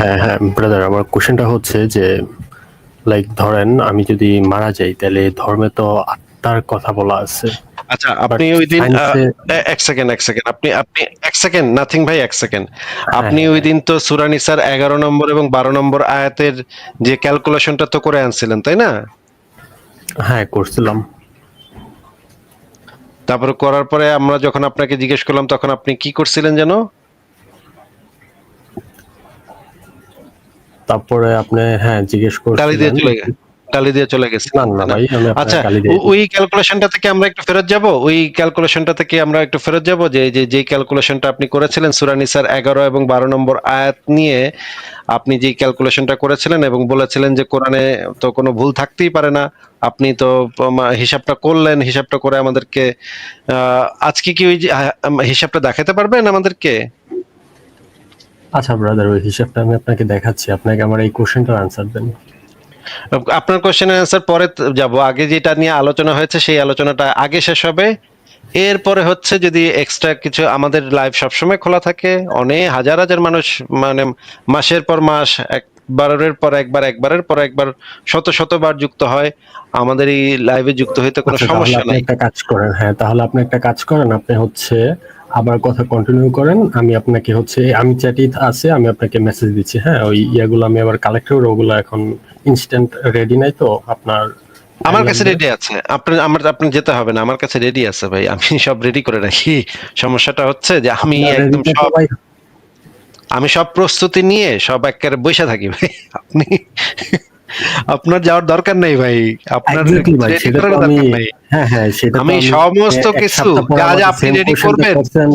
হ্যাঁ হ্যাঁ ব্রাদার, আমার কোশ্চেনটা হচ্ছে যে লাইক ধরেন আমি যদি মারা যাই তাহলে ধর্মে তো আত্মার কথা বলা আছে, আচ্ছা, বাট আপনি ওই দিন সায়েন্সে। এক সেকেন্ড, এক সেকেন্ড, আপনি আপনি এক সেকেন্ড, নাথিং ভাই, এক সেকেন্ড। হ্যাঁ আপনি হ্যাঁ ওই হ্যাঁ দিন তো সূরা নিসার 11 নম্বর এবং 12 নম্বর আয়াতের যে ক্যালকুলেশনটা তো করে আনছিলেন, তাই না? হ্যাঁ করছিলাম। তারপরে করার পরে আমরা যখন আপনাকে জিজ্ঞেস করলাম তখন আপনি কি করছিলেন যেন? তারপরে আপনি হ্যাঁ জিজ্ঞেস টালি দিয়ে করছিলেন। চলে গে টালি দিয়ে চলে না গেছিলেন, না তাই না? ভাই, আমি আপনার আচ্ছা, গালি দিইনি। ওই ক্যালকুলেশনটা থেকে আমরা একটু ফেরত যাব, ওই ক্যালকুলেশনটা থেকে আমরা একটু ফেরত যাব, যে ক্যালকুলেশনটা আপনি করেছিলেন সূরা নিসার 11 এবং 12 নম্বর আয়াত নিয়ে। আপনি যে ক্যালকুলেশনটা করেছিলেন এবং বলেছিলেন যে কোরআনে তো কোনো ভুল থাকতেই পারে না। আপনি তো হিসাবটা করলেন, হিসাবটা করে আমাদেরকে আজকে কি ওই যে হিসাবটা দেখাতে পারবেন আমাদেরকে? আচ্ছা ব্রাদার, ওই হিসাবটা আমি আপনাকে দেখাচ্ছি, আপনাকে আমার এই কোশ্চেনটার আনসার দেন। আপনার কোশ্চেনের অ্যান্সার পরে যাব, আগে যেটা নিয়ে আলোচনা হয়েছে সেই আলোচনাটা আগে শেষ হবে। এরপরে হচ্ছে যদি এক্সট্রা কিছু, আমাদের লাইভ সবসময় খোলা থাকে, অনেক হাজার হাজার মানুষ, মানে মাসের পর মাস, একবারের পর একবার, একবারের পর একবার, শত শতবার যুক্ত হয়। আমাদের এই লাইভে যুক্ত হইতে কোনো আচ্ছা তাহলে সমস্যা আপনি নাই। একটা কাজ করেন, হ্যাঁ তাহলে আপনি একটা কাজ করেন, আপনি হচ্ছে আবার কথা কন্টিনিউ করেন, আমি আপনাকে হচ্ছে আমি চ্যাটই আছে, আমি আপনাকে মেসেজ দিচ্ছি। হ্যাঁ ওই ইয়াগুলো আমি আবার কালেক্ট করে, ওগুলো এখন ইনস্ট্যান্ট রেডি নাই তো আপনার, টাইম আমার কাছে লাগবে। রেডি আছে, আপনি যেতে হবে না, আমার কাছে রেডি আছে ভাই, আমি সব রেডি করে রাখি। সমস্যাটা হচ্ছে যে আমি আপনার একদম রেডিতে তো সব, ভাই। আমি সব প্রস্তুতি নিয়ে সব একেবারে বসে থাকি ভাই। আপনি, আপনার যাওয়ার দরকার নেই ভাই, আপনার এক্স্যাক্টলি ভাই, রেডি সেটা তো করার আমি, দরকার নেই। হ্যাঁ হ্যাঁ সেটা তো আমি আমি সমস্ত এক কিছু সপ্তাহ পরে যা যা আমাকে আপনি সেম রেডি কোশ্চেনটা করবেন, করছেন।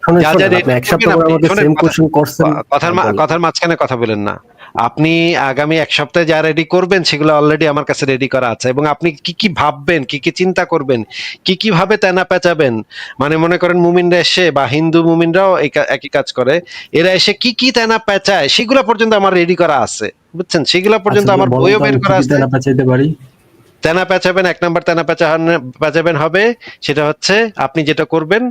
শুনেন যা যা শুনেন, আপনি রেডি এক করবেন সপ্তাহ পরে আপনি আমাকে শোনেন, সেম কোশ্চেন করছেন। হ্যাঁ বলেন। কথার মাঝখানে কথা বলেন না। আপনি আগামী এক সপ্তাহে যা রেডি করবেন সেগুলো অলরেডি আমার কাছে রেডি করা আছে, এবং আপনি কি কি ভাববেন, কি কি চিন্তা করবেন, কি কি ভাবে তেনা পেঁচাবেন, মানে মনে করেন মুমিনরা এসে, বা হিন্দু মুমিনরাও একই কাজ করে, এরা এসে কি কি তেনা পেঁচায় সেগুলো পর্যন্ত আমার রেডি করা আছে, বুঝছেন? সেগুলো আচ্ছা পর্যন্ত আমার বলেন বইও তো, বের আমি কি করা কি আছে। তেনা পেঁচাইতে পারি? তেনা পেঁচাবেন, এক নাম্বার তেনা পেঁচাবেন হবে, সেটা হচ্ছে আপনি যেটা করবেন,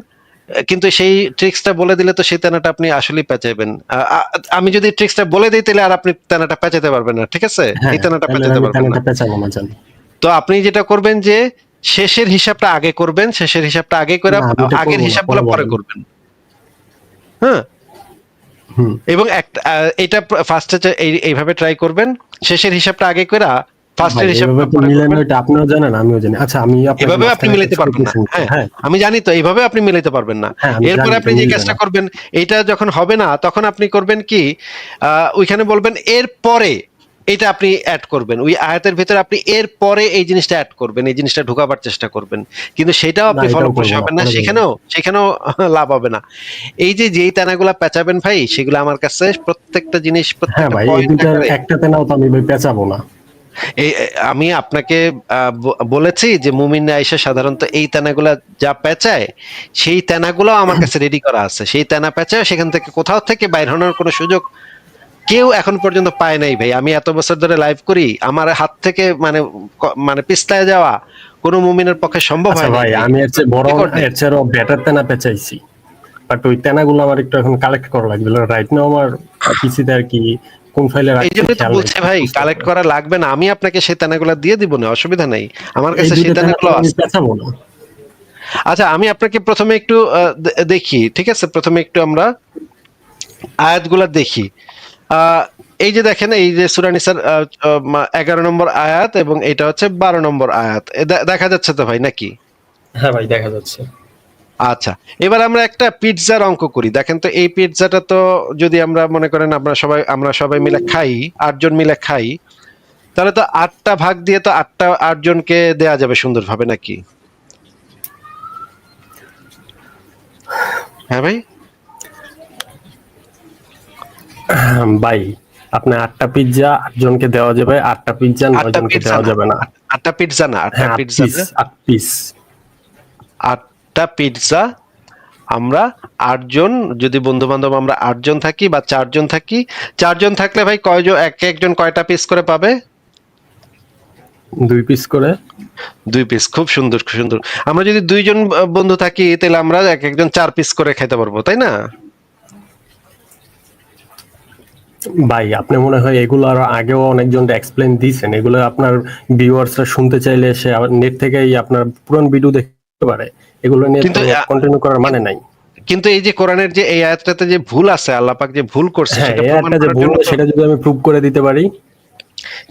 কিন্তু সেই ট্রিক্সটা বলে দিলে তো সেই তেনাটা আপনি আসলেই পেঁচাবেন। আমি যদি ট্রিক্সটা বলে দিই তাহলে আর আপনি তেনাটা পেঁচাতে পারবেন না, ঠিক আছে? হ্যাঁ এই তেনাটা তাহলে পেঁচাতে আমি পারবেন না। তেনাটা পেঁচাবো না জানি। তো আপনি যেটা করবেন যে শেষের হিসাবটা আগে করবেন, শেষের হিসাবটা আগে করে না আমি এটা আগের করবো না, হিসাবগুলো পরে পরে বলেন। করবেন। হ্যাঁ, হুম। এবং একটা এটা ফার্স্টে এইভাবে ট্রাই করবেন, শেষের হিসাবটা আগে করে ভাই ফার্স্টের এভাবে হিসাবটা তো পরে মিলে না, করবেন। এটা আপনিও জানেন আমিও জানি। আচ্ছা আমি আপনাকে এভাবে আপনি মাঝখানে একটা মিলাইতে ছোট পারবেন না, কোশ্চেন করি, হ্যাঁ, হ্যাঁ। আমি জানি তো এইভাবে আপনি মিলাইতে পারবেন না। হ্যাঁ আমি জানি এরপরে এটা আপনি যে মিলবে কাজটা না। করবেন, এটা যখন হবে না তখন আপনি করবেন কি, ওইখানে বলবেন এর পরে এটা আপনি অ্যাড করবেন, ওই আয়াতের ভিতরে আপনি এর পরে এই জিনিসটা অ্যাড করবেন, এই জিনিসটা ঢুকাবার চেষ্টা করবেন। কিন্তু সেটাও না আপনি এটাও ফলপ্রসূ করবো না, হবেন না, পরে বলবেন। সেখানেও লাভ হবে না। এই যে যেই তেনাগুলা পেঁচাবেন ভাই, সেগুলো আমার কাছে প্রত্যেকটা জিনিস, হ্যাঁ প্রত্যেকটা ভাই এই পয়েন্ট দুইটার আকারে। একটা তেনাও তো আমি ভাই পেঁচাবো না। আমি আপনাকে বলেছি যে মুমিনরা এসে সাধারণত এই তেনাগুলা যা পেঁচায়, সেই তেনাগুলো আমার কাছে রেডি করা আছে, সেই তেনা পেঁচায় সেখান থেকে কোথাও থেকে বাইর হওয়ার কোনো সুযোগ কেউ এখন পর্যন্ত পায় নাই ভাই। আমি এত বছর ধরে লাইভ করি, আমার হাত থেকে মানে পিছলায় যাওয়া কোনো মুমিনের পক্ষে সম্ভব আচ্ছা হয় নাই ভাই, ভাই। আমি এর চেয়ে বড়, রেকর্ড নেই। এর চেয়ে বেটার তেনা পেঁচাইছি, বাট ওই তেনাগুলো আমার একটু এখন কালেক্ট করা লাগবে। রাইট নাও আমার পিসিতে আর কি কোন ফাইলে এই রাখছি জন্যই তো খেয়াল নাই, বলছে ভাই, বুঝতে কালেক্ট পারেন। করা লাগবে না, আমি আপনাকে সেই তেনাগুলা দিয়ে দিব না, অসুবিধা নাই, আমার এই কাছে সেই দুইটা তেনা তো তেনাগুলো আমি আছে। পেঁচাবো না। আচ্ছা, আমি আপনাকে প্রথমে একটু দেখি, ঠিক আছে? প্রথমে একটু আমরা আয়াতগুলা দেখি। আহ, এই যে দেখেন, এই যে সূরা নিসার 11 নম্বর আয়াত, এবং এটা হচ্ছে 12 নম্বর আয়াত, দেখা যাচ্ছে তো ভাই নাকি? হ্যাঁ ভাই দেখা যাচ্ছে। আচ্ছা, এবার আমরা একটা পিৎজার অঙ্ক করি। দেখেন তো, এই পিৎজাটা তো যদি আমরা মনে করেন আমরা সবাই মিলে খাই, 8 জন মিলে খাই, তাহলে তো 8টা ভাগ দিয়ে তো 8জনকে দেয়া যাবে সুন্দরভাবে নাকি? হ্যাঁ ভাই। ভাই আপনার 8টা পিজ্জা 8 জনকে দেওয়া যাবে, 8টা পিজ্জা 9 8টা জনকে পিৎজা দেওয়া না, যাবে না। 8টা পিৎজা না, 8টা হ্যাঁ 8 পিৎজা পিস, না, 8 পিস। 8টা পিৎজা। আমরা 8 জন, যদি বন্ধু বান্ধব আমরা 8 জন থাকি বা 4 জন থাকি, 4 জন থাকলে ভাই কয়জন, একজন কয়টা পিস করে পাবে? 2 পিস করে। 2 পিস, খুব সুন্দর, খুব সুন্দর। আমরা যদি 2 জন বন্ধু থাকি তাহলে আমরা একজন 4 পিস করে খেতে পারবো, তাই না? ভাই আপনি মনে হয় এগুলো আরো আগেও অনেকজন এক্সপ্লেন দিয়েছেন, এগুলো আপনার ভিউয়ার্সরা শুনতে চাইলে সে নেট থেকেই আপনার পুরান ভিডিও দেখতে পারে, এগুলো নিয়ে তো কিন্তু কন্টিনিউ করার মানে নাই। কিন্তু এই যে কোরআনের যে এই আয়াতটাতে যে ভুল আছে, আল্লাহ পাক যে ভুল করছে হ্যাঁ, সেটা এই প্রমাণ একটা যে করার ভুল জন্য তো সেটা যদি আমি প্রুভ করে দিতে পারি,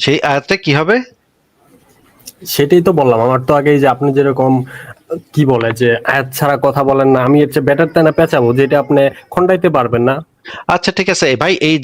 সেই আয়াতটা কি হবে? সেটাই তো বললাম। আমার তো আগেই যে আপনি যেরকম কি বলে যে আয়াত ছাড়া কথা বলেন না, আমি এর চেয়ে বেটার তাই না পেঁচাবো যেটা আপনি খন্ডাইতে পারবেন না। আচ্ছা ঠিক আছে ভাই, এই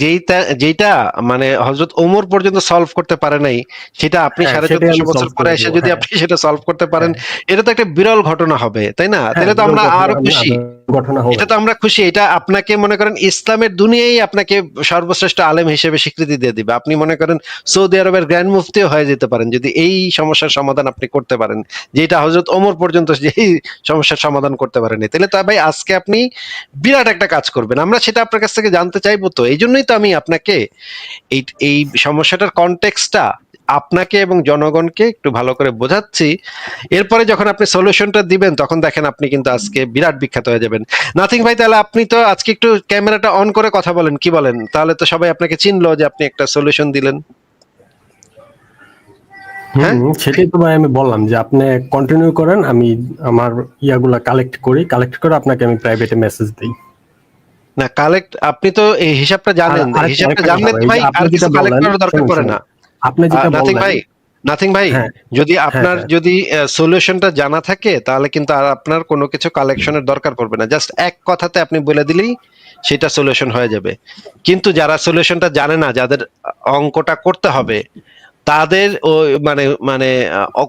যেইটা মানে হযরত ওমর পর্যন্ত সলভ করতে পারে নাই, সেটা আপনি হ্যাঁ, সেটাই 1450 আমি বছর সলভ পরে করে এসে দেবো। যদি হ্যাঁ, আপনি সেটা সলভ করতে পারেন, হ্যাঁ, এটা তো একটা বিরল ঘটনা হবে, তাই না? হ্যাঁ, তাহলে তো বিরল আমরা ঘটনা, আরো না খুশি। ঘটনা হবে। এটা তো আমরা খুশি। এটা আপনাকে মনে করেন ইসলামের দুনিয়ায় আপনাকে সর্বশ্রেষ্ঠ আলেম হিসেবে স্বীকৃতি দিয়ে দিবে। আপনি মনে করেন সৌদি আরবের গ্র্যান্ড মুফতিও হয়ে যেতে পারেন যদি এই সমস্যার সমাধান আপনি করতে পারেন, যেটা হযরত ওমর পর্যন্ত যেই সমস্যার সমাধান করতে পারেনি। তাহলে তা ভাই আজকে আপনি বিরাট একটা কাজ করবেন, আমরা সেটা আপনার কাছ থেকে জানতে চাইবো। তো এই জন্যই তো আমি আপনাকে এই এই সমস্যাটার কনটেক্সটটা আপনাকে এবং জনগণকে একটু ভালো করে বোঝাচ্ছি। এরপরে যখন আপনি সলিউশনটা দিবেন তখন দেখেন আপনি কিন্তু আজকে বিরাট বিখ্যাত হয়ে যাবেন। নাথিং ভাই, তাহলে আপনি তো আজকে একটু ক্যামেরাটা অন করে কথা বলেন, কি বলেন? তাহলে তো সবাই আপনাকে চিনলো যে আপনি একটা সলিউশন দিলেন। হ্যাঁ, সেটাই তো ভাই আমি বললাম যে আপনি কন্টিনিউ করেন, আমি আমার ইয়াগুলা কালেক্ট করে আপনাকে আমি প্রাইভেটে মেসেজ দিই। না কালেক্ট, আপনি তো এই হিসাবটা আর জানেন, আরেকটা হিসাবটা আরেকটা কথা জানলে ভাই, তো এই যে ভাই আপনি আর যেটা কিছু কালেক্ট বললেন, করার দরকার শুনুন পড়ে শুনুন, না। আপনি যেটা নাথিং বললেন, ভাই, নাথিং ভাই, হ্যাঁ, যদি আপনার হ্যাঁ, যদি সলিউশনটা জানা থাকে তাহলে কিন্তু আর আপনার কোনো কিছু কালেকশনের দরকার পড়বে না, জাস্ট এক কথাতে আপনি বলে দিলেই সেটা সলিউশন হয়ে যাবে। কিন্তু যারা সলিউশনটা জানে না, যাদের অঙ্কটা করতে হবে, তাদের ওই মানে মানে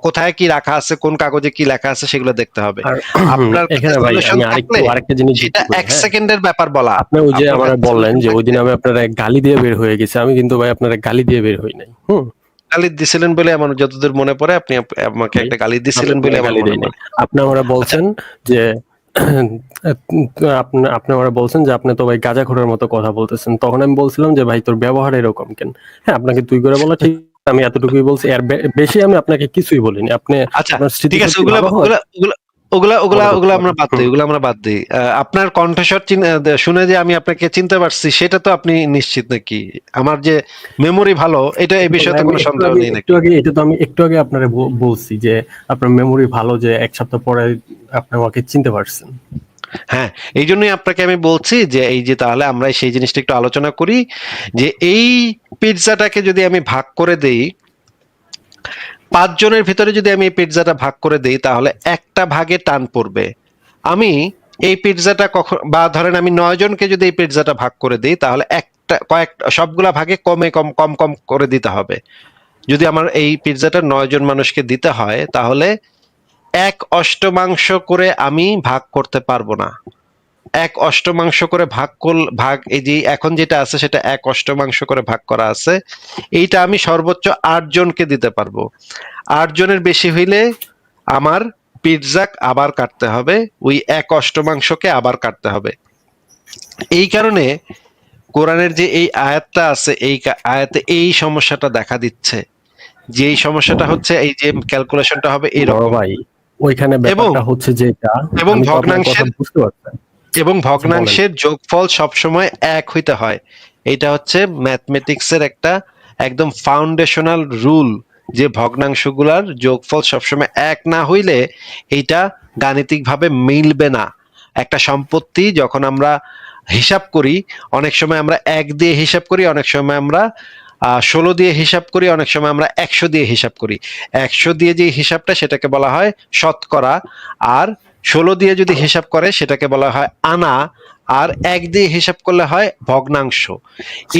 কোথায় কি রাখা আছে, কোন কাগজে কি লেখা আছে সেগুলো দেখতে হবে। আর আপনার কাছে এখানে ভাই সলিউশন আমি থাকলে আরেকটা জিনিস সেটা যুক্ত করি। এক হ্যাঁ, সেকেন্ডের ব্যাপার বলা। আপনি ওই যে আপনার আমার কাছে বললেন সলিউশন যে ওই থাকলে, দিন আমি আপনার গালি দিয়ে বের হয়ে গেছি, আমি কিন্তু ভাই আপনার গালি দিয়ে বের হই নাই। গালি দিছিলেন বলে আমার যতদূর মনে পড়ে, আপনি আমাকে ভাই একটা গালি আমি দিছিলেন বলে আপনার আমার গালি মনে দেই নাই। পড়ে। আপনি আমারে আচ্ছা, বলছেন যে আপনি আমারে বলছেন যে আপনি তো ভাই গাঁজাখোরের মতো কথা বলতেছেন। তখন আমি বলছিলাম যে ভাই তোর ব্যবহার এরকম কেন? হ্যাঁ, আপনাকে তুই করে বলা ঠিক, আমি এতটুকুই বলছি। এর বেশি আমি আপনাকে কিছুই বলিনি। আপনি আচ্ছা, আপনার ঠিক আছে। স্মৃতিশক্তি ওগুলা ভালো হয়, ওগুলা ওগুলা ওগুলা ওগুলা আমারে করতে ওগুলা আমরা পারেন। বাদ দিই, ওগুলা আমরা বাদ দিই। আপনার কণ্ঠস্বর শুনে যে আমি আপনাকে চিনতে পারছি সেটা তো আপনি নিশ্চিত নাকি? আমার যে মেমোরি ভালো, এটা এই তো বিষয়ে ভাই তো আমি কোনো সন্দেহ নেই একটু নাকি? আগে এটা তো আমি একটু আগে আপনারে বলছি যে আপনার মেমোরি ভালো, যে ১ সপ্তাহ পরে আপনি আমাকে চিনতে পারছেন। হ্যাঁ, এই জন্যই আপনাকে আমি বলছি যে এই যে তাহলে আমরা সেই জিনিসটা একটু আলোচনা করি, যে এই পিৎজাটাকে যদি আমি ভাগ করে দেই, ৫ জনের ভিতরে যদি আমি এই পিৎজাটা ভাগ করে দেই তাহলে একটা ভাগে টান পড়বে। আমি এই পিৎজাটা কখন, বা ধরেন আমি ৯ জনকে যদি এই পিৎজাটা ভাগ করে দেই তাহলে সবগুলা ভাগে কমে কম কম কম করে দিতে হবে। যদি আমার এই পিৎজাটা ৯ জন মানুষকে দিতে হয় তাহলে ১/৮ করে আমি ভাগ করতে পারবো না। ১/৮ করে ভাগ এই যে এখন যেটা আছে সেটা ১/৮ করে ভাগ করা আছে। এইটা আমি সর্বোচ্চ ৮ জনকে দিতে পারবো। ৮ জনের বেশি হইলে আমার পিৎজা আবার কাটতে হবে, ওই ১/৮কে আবার কাটতে হবে। এই কারণে কোরআনের যে এই আয়াতটা আছে, এই আয়াতে এই সমস্যাটা দেখা দিচ্ছে, যে এই সমস্যাটা হচ্ছে এই যে ক্যালকুলেশনটা হবে বড় এরকম। ভাই, ওইখানে এবং ব্যাপারটা হচ্ছে যে এটা, এবং আমি তো আপনার কথা ভগ্নাংশের বুঝতে পারছি। এবং আচ্ছা বলেন। ভগ্নাংশের যোগফল সবসময় এক হইতে হয়। এটা হচ্ছে ম্যাথমেটিক্সের একটা একদম ফাউন্ডেশনাল রুল, যে ভগ্নাংশগুলার যোগফল সবসময় এক না হইলে এইটা গাণিতিকভাবে মিলবে না। একটা সম্পত্তি যখন আমরা হিসাব করি, অনেক সময় আমরা ১ দিয়ে হিসাব করি, অনেক সময় আমরা ১৬ দিয়ে হিসাব করি, অনেক সময় আমরা ১০০ দিয়ে হিসাব করি। ১০০ দিয়ে যে হিসাবটা সেটাকে বলা হয় শতকরা, আর ১৬ দিয়ে যদি হিসাব করে সেটাকে বলা হয় আনা, আর ১ দিয়ে হিসাব করলে হয় ভগ্নাংশ।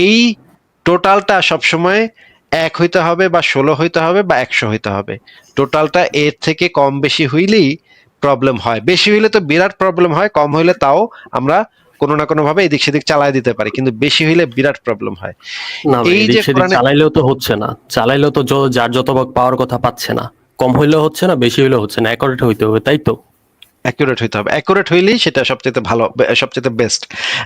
এই টোটালটা সবসময় ১ হইতে হবে বা ১৬ হইতে হবে বা ১০০ হইতে হবে। টোটালটা এর থেকে কম বেশি হইলেই প্রবলেম হয়। বেশি হইলে তো বিরাট প্রবলেম হয়, কম হইলে তাও আমরা কোনো না কোনো ভাবে এদিক সেদিক চালায় দিতে পারি, কিন্তু বেশি হইলে বিরাট প্রবলেম হয়। না ভাই, এই এদিক যে সেদিক কোরআনে চালাইলেও তো হচ্ছে না, চালাইলেও তো যার যত ভাগ পাওয়ার কথা পাচ্ছে না। কম হইলেও হচ্ছে না, বেশি হইলেও হচ্ছে না, অ্যাকুরেট হইতে হবে, তাই তো? অ্যাকুরেট হইতে হবে, অ্যাকুরেট হইলেই সেটা সবচেয়ে ভালো, সবচেয়ে বেস্ট।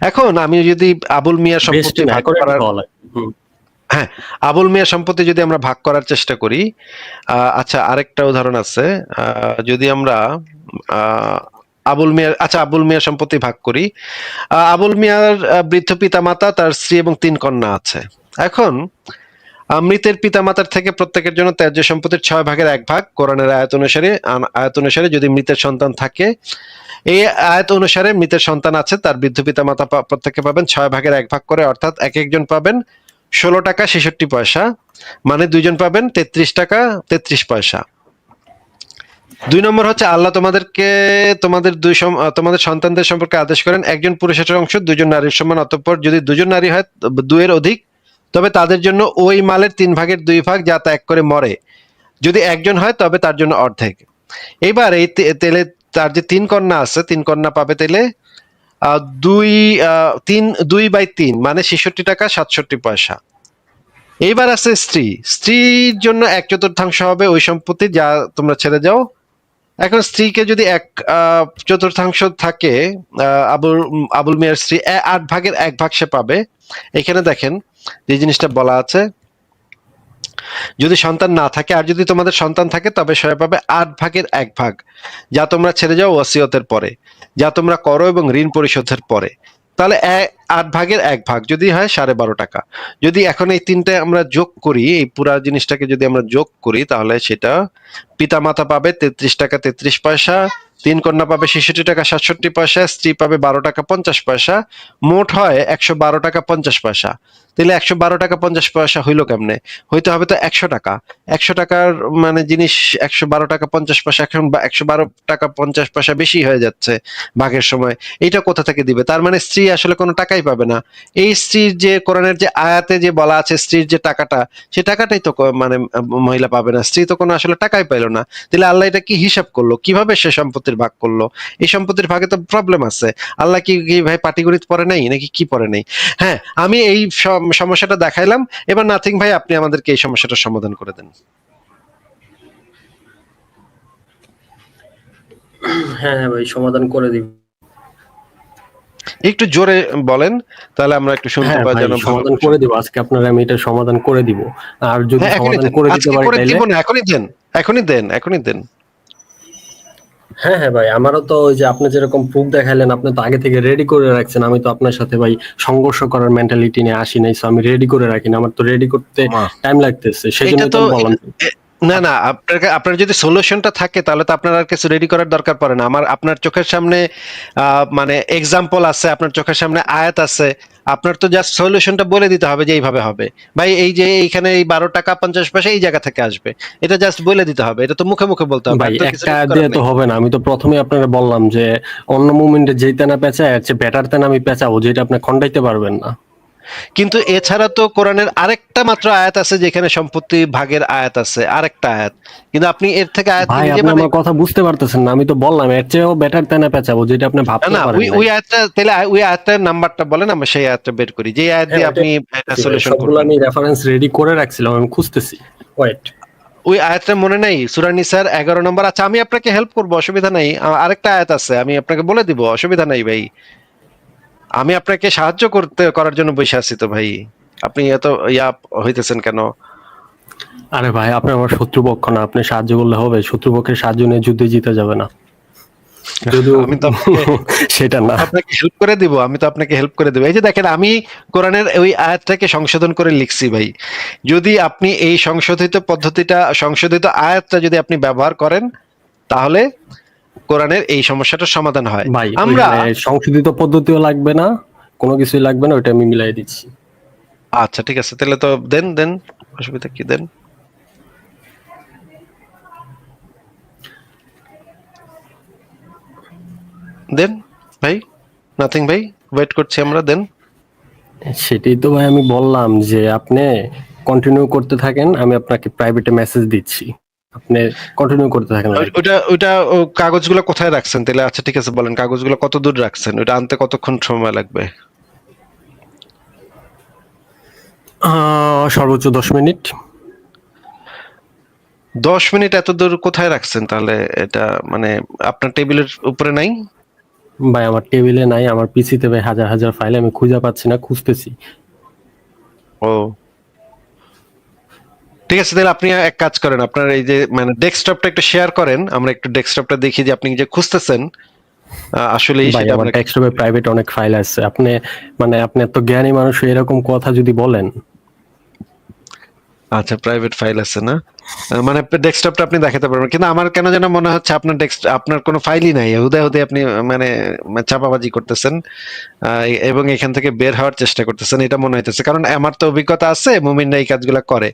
এখন আমি যদি আবুল মিয়ার বেস্ট সম্পত্তি না, ভাগ অ্যাকুরেট করার, হওয়া লাগে। হ্যাঁ, আবুল মিয়ার সম্পত্তি যদি আমরা ভাগ করার চেষ্টা করি, আচ্ছা আরেকটা উদাহরণ আছে, যদি আমরা আহ, আবুল মিয়ার, আচ্ছা আবুল মিয়ার সম্পত্তি ভাগ করি। আবুল মিয়ার বৃদ্ধ পিতামাতা, তার স্ত্রী এবং 3 কন্যা আছে। এখন মৃতের পিতামাতার থেকে প্রত্যেকের জন্য ত্যায্য সম্পত্তির 6 ভাগের 1 ভাগ কোরআনের আয়াত অনুসারে যদি মৃতের সন্তান থাকে, এই আয়াত অনুসারে মৃতের সন্তান আছে, তার বৃদ্ধ পিতামাতা প্রত্যেকে পাবেন 6 ভাগের 1 ভাগ করে, অর্থাৎ এক একজন পাবেন 16 টাকা 66 পয়সা, মানে দুইজন পাবেন 33 টাকা 33 পয়সা। 2 নম্বর হচ্ছে আল্লাহ তোমাদেরকে তোমাদের সন্তানদের সম্পর্কে আদেশ করেন, একজন পুরুষের অংশ 2 জন নারীর সমান, অতঃপর যদি 2 জন নারী হয় 2 এর অধিক, তবে তাদের জন্য ওই মালের 3 ভাগের 2 ভাগ যা ত্যাগ করে মরে। যদি একজন হয় তবে তার জন্য অর্ধেক। এইবার এই তেলে তার যে 3 কন্যা আছে, 3 কন্যা পাবে তেলে 2/3 মানে 66 টাকা 67 পয়সা। এইবার আছে স্ত্রীর জন্য 1/4 হবে ওই সম্পত্তি যা তোমরা ছেড়ে যাও। এখন স্ত্রীকে যদি 1/4 থাকে, আবুল মিয়ার স্ত্রী 8 ভাগের 1 ভাগ সে পাবে। এখানে দেখেন যে জিনিসটা বলা আছে, যদি সন্তান না থাকে আর যদি তোমাদের সন্তান থাকে তবে সে পাবে 8 ভাগের 1 ভাগ যা তোমরা ছেড়ে যাও ওসিয়তের পরে, যা তোমরা করো এবং ঋণ পরিশোধের পরে। তাহলে 8 ভাগের 1 ভাগ যদি হয় 12.5 টাকা। যদি এখন এই তিনটে আমরা যোগ করি, এই পুরা জিনিসটাকে যদি আমরা যোগ করি, তাহলে সেটা পিতামাতা পাবে 33 টাকা 33 পয়সা, 3 কন্যা পাবে 66 টাকা 67 পয়সা, স্ত্রী পাবে 12 টাকা 50 পয়সা, মোট হয় 112 টাকা 50 পয়সা। তাহলে 112 টাকা 50 পয়সা হইলো কেমনে? হইতে হবে তো 100 টাকা। 100 টাকার মানে জিনিস 112 টাকা 50 পয়সা, এখন 112 টাকা 50 পয়সা বেশি হয়ে যাচ্ছে ভাগের সময়। এইটা কোথা থেকে দিবে? তার মানে স্ত্রী আসলে কোনো টাকাই পাবে না। এই স্ত্রীর যে কোরআনের যে আয়াতে যে বলা আছে স্ত্রীর যে টাকাটা, সে টাকাটাই তো মানে মহিলা পাবে না। স্ত্রী তো কোনো আসলে টাকাই পাইলো না। তাহলে আল্লাহ এটা কি হিসাব করলো? কিভাবে সে সম্পত্তির ভাগ করলো? এই সম্পত্তির ভাগে তো প্রবলেম আছে। আল্লাহ কি ভাই পাটিগণিত পড়ে নাই নাকি কি পড়ে নাই? হ্যাঁ, আমি এই সমস্যাটা দেখাইলাম। এবার নাথিং ভাই, আপনি আমাদেরকে এই সমস্যাটার সমাধান করে দেন। হ্যাঁ ভাই, সমাধান করে দিব। একটু জোরে বলেন, তাহলে আমরা একটু শুনতে হ্যাঁ পাই ভাই, যেন ভালো সমাধান করে করে দিব আজকে আপনার, আমি এটা সমাধান করে দিব। আর যদি হ্যাঁ, এখনই সমাধান দেন। করে দিতে আজকে পারি করে তাইলে দিব না, এখনই দেন। এখনই দেন। হ্যাঁ হ্যাঁ ভাই, আমারও তো ওই যে আপনি যেরকম প্রুফ দেখাইলেন, আপনি তো আগে থেকে রেডি করে রাখছেন। আমি তো আপনার সাথে ভাই সংঘর্ষ করার মেন্টালিটি নিয়ে আসি নাই, সো আমি রেডি করে রাখি না। আমার তো রেডি করতে মা, টাইম লাগতেছে, সেই এটা জন্য তো তো আমি বললাম। না, আপনার যদি সলিউশনটা থাকে তাহলে তো আপনার আর কিছু রেডি করার দরকার পড়ে না। আপনার চোখের সামনে মানে এক্সাম্পল আছে, আপনার চোখের সামনে আয়াত আছে, আপনার তো জাস্ট সলিউশনটা বলে দিতে হবে যে এইভাবে হবে। ভাই এই যে এইখানে এই 12 টাকা 50 পয়সা এই জায়গা থেকে আসবে, এটা জাস্ট বলে দিতে হবে। এটা তো মুখে মুখে বলতে হবে, ভাই আর তো কিছু একটা করার দিয়ে তো নেই। হবে না। আমি তো প্রথমে আপনারা বললাম যে অন্য মুভমেন্টে যেই তেনা পেঁচায় আছে বেটার তেনা আমি পেঁচাবো, যেটা আপনি খন্ডাইতে পারবেন না। কিন্তু এছাড়া তো কোরআনের আরেকটা মাত্র আয়াত আছে যেখানে সম্পত্তি ভাগের আয়াত আছে, আরেকটা আয়াত। কিন্তু আপনি এর থেকে আয়াত ভাই নিজে আপনি মানে আমার কথা বুঝতে পারতেছেন না। আমি তো বললাম এর চেয়েও বেটার তেনা পেঁচাবো, যেটা আপনি ভাবতে না, পারেন ওই নাই। ওই আয়াতটা তাহলে ওই আয়াতটার নাম্বারটা বলেন, আমরা সেই আয়াতটা বের করি, যে আয়াত হ্যাঁ দিয়ে ওটাই আপনি এটা বলতেছি ভাই, সলিউশন সবগুলো করবেন। আমি রেফারেন্স রেডি করে রাখছিলাম, আমি খুঁজতেছি। ওয়েট। ওই আয়াতটা মনে নাই? সূরা নিসার 11 নম্বর। আচ্ছা, আমি আপনাকে হেল্প করবো, অসুবিধা নাই। আরেকটা আয়াত আছে, আমি আপনাকে বলে দিব, অসুবিধা নাই ভাই। আমি আপনাকে সাহায্য করার জন্য বসে আছি তো ভাই। আপনি এত ইয়া হইতেছেন কেন? আরে ভাই, আপনি আমার শত্রুপক্ষ না, আপনি সাহায্য করলে হবে? শত্রুপক্ষের সাহায্য নিয়ে যুদ্ধে জিতে যাবে না, যদিও আমি তো আপনাকে সেটা না। হেল্প করে দিব, এই যে দেখেন, আমি কোরআনের ওই আয়াতটাকে সংশোধন করে লিখছি ভাই। যদি আপনি এই সংশোধিত আয়াতটা যদি আপনি ব্যবহার করেন, তাহলে কোরআনের এই সমস্যাটার সমাধান হয়। ভাই আমরা ওইখানে সংশোধিত পদ্ধতিও লাগবে না, কোনো কিছুই লাগবে না, ওইটা আমি মিলাই দিচ্ছি। আচ্ছা ঠিক আছে, তাহলে তো দেন, অসুবিধা কি, দেন ভাই। নাথিং ভাই, ওয়েট করছি আমরা, দেন। সেটাই তো ভাই আমি বললাম যে আপনি কন্টিনিউ করতে থাকেন, আমি আপনাকে প্রাইভেটে মেসেজ দিচ্ছি, আপনি কন্টিনিউ করতে থাকেন লাইভ। ওইটা কাগজগুলো কোথায় রাখছেন তাহলে? আচ্ছা ঠিক আছে, বলেন কাগজগুলো কত দূর রাখছেন, ওইটা আনতে কতক্ষণ সময় লাগবে? সর্বোচ্চ 10 মিনিট। 10 মিনিট এত দূর কোথায় রাখছেন তাহলে? এটা মানে আপনার টেবিলের উপরে নাই? ভাই আমার টেবিলে নাই, আমার পিসিতে ভাই হাজার হাজার ফাইল, আমি খুঁজে পাচ্ছি না, খুঁজতেছি। ও ঠিক আছে, তাহলে আপনি এক কাজ করেন, আপনার এই যে মানে ডেস্কটপটা একটু শেয়ার করেন, আমরা একটু ডেস্কটপটা দেখি যে আপনি যে খুঁজতেছেন আসলেই ভাই সেটা আমার আপনাকে ডেস্কটপে প্রাইভেট অনেক ফাইল আছে, আপনি মানে আপনি এত জ্ঞানী মানুষ এরকম কথা যদি বলেন। আচ্ছা প্রাইভেট ফাইল আছে না? মানে ডেস্কটপটা আপনি দেখাতে পারবেন, কিন্তু আমার কেন যেন মনে হচ্ছে আপনার আপনার কোনো ফাইলই নাই, হুদায় হুদায় আপনি মানে চাপাবাজি করতেছেন এবং এখান থেকে বের হওয়ার চেষ্টা করতেছেন, এটা মনে হইতেছে। কারণ আমার তো অভিজ্ঞতা আছে, মুমিনরা এই কাজগুলা করে।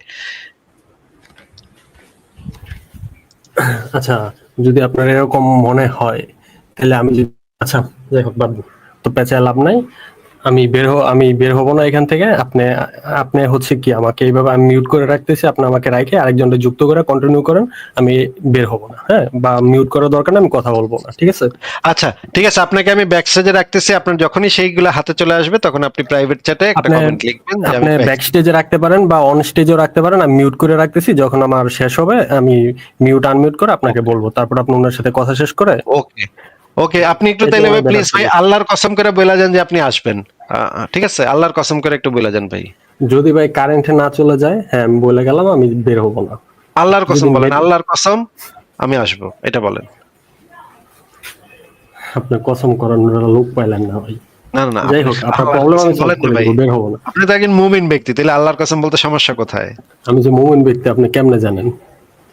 আচ্ছা, যদি আপনার এরকম মনে হয় তাহলে আমি আচ্ছা যাই হোক বাদ দিন। তো পেঁচায় লাভ নাই, আমি বের হব না এখান থেকে। আপনি আপনি হচ্ছে কি আমাকে এইভাবে আমি মিউট করে রাখতেছি, আপনি আমাকে রাখে আরেকজনকে যুক্ত করে কন্টিনিউ করেন, আমি বের হব না। হ্যাঁ, বা মিউট করার দরকার না, আমি কথা বলবো না, ঠিক আছে? আচ্ছা ঠিক আছে, আপনাকে আমি ব্যাকস্টেজে রাখতেছি। আপনার যখনই সেইগুলো হাতে চলে আসবে তখন আপনি প্রাইভেট চ্যাটে একটা আপনি কমেন্ট লিখবেন যে আমি আপনি ব্যাক backstage- স্টেজে রাখতে পারেন বা অন স্টেজেও রাখতে পারেন, আমি মিউট করে রাখতেছি। যখন আমার শেষ হবে আমি মিউট আনমিউট করে আপনাকে বলবো, তারপর আপনি ওনার সাথে কথা শেষ করে ওকে ওকে, আপনি একটু এটা তাইলে ভাই আমাদের প্লিজ ভাই আছে। আল্লাহর কসম করে বলে যান যে আপনি আসবেন। ঠিক আছে, আল্লাহর কসম করে একটু বলে যান ভাই। যদি ভাই কারেন্ট না চলে যায়, হ্যাঁ আমি বলে গেলাম আমি বের হব না। আল্লাহর যদি কসম বলেন, নেট আল্লাহর কসম আমি আসবো, এটা বলেন। আপনি কসম করানোর লোক পাইলেন না ভাই। না না না, যাই আপনি হোক, আপনার আল্লাহর প্রবলেম কসম আমি সলভ বলেন না করে ভাই। দেবো, বের হব না। আপনি তো একজন মুমিন ব্যক্তি, তাহলে আল্লাহর কসম বলতে সমস্যা কোথায়? আমি যে মুমিন ব্যক্তি আপনি কেমনে জানেন?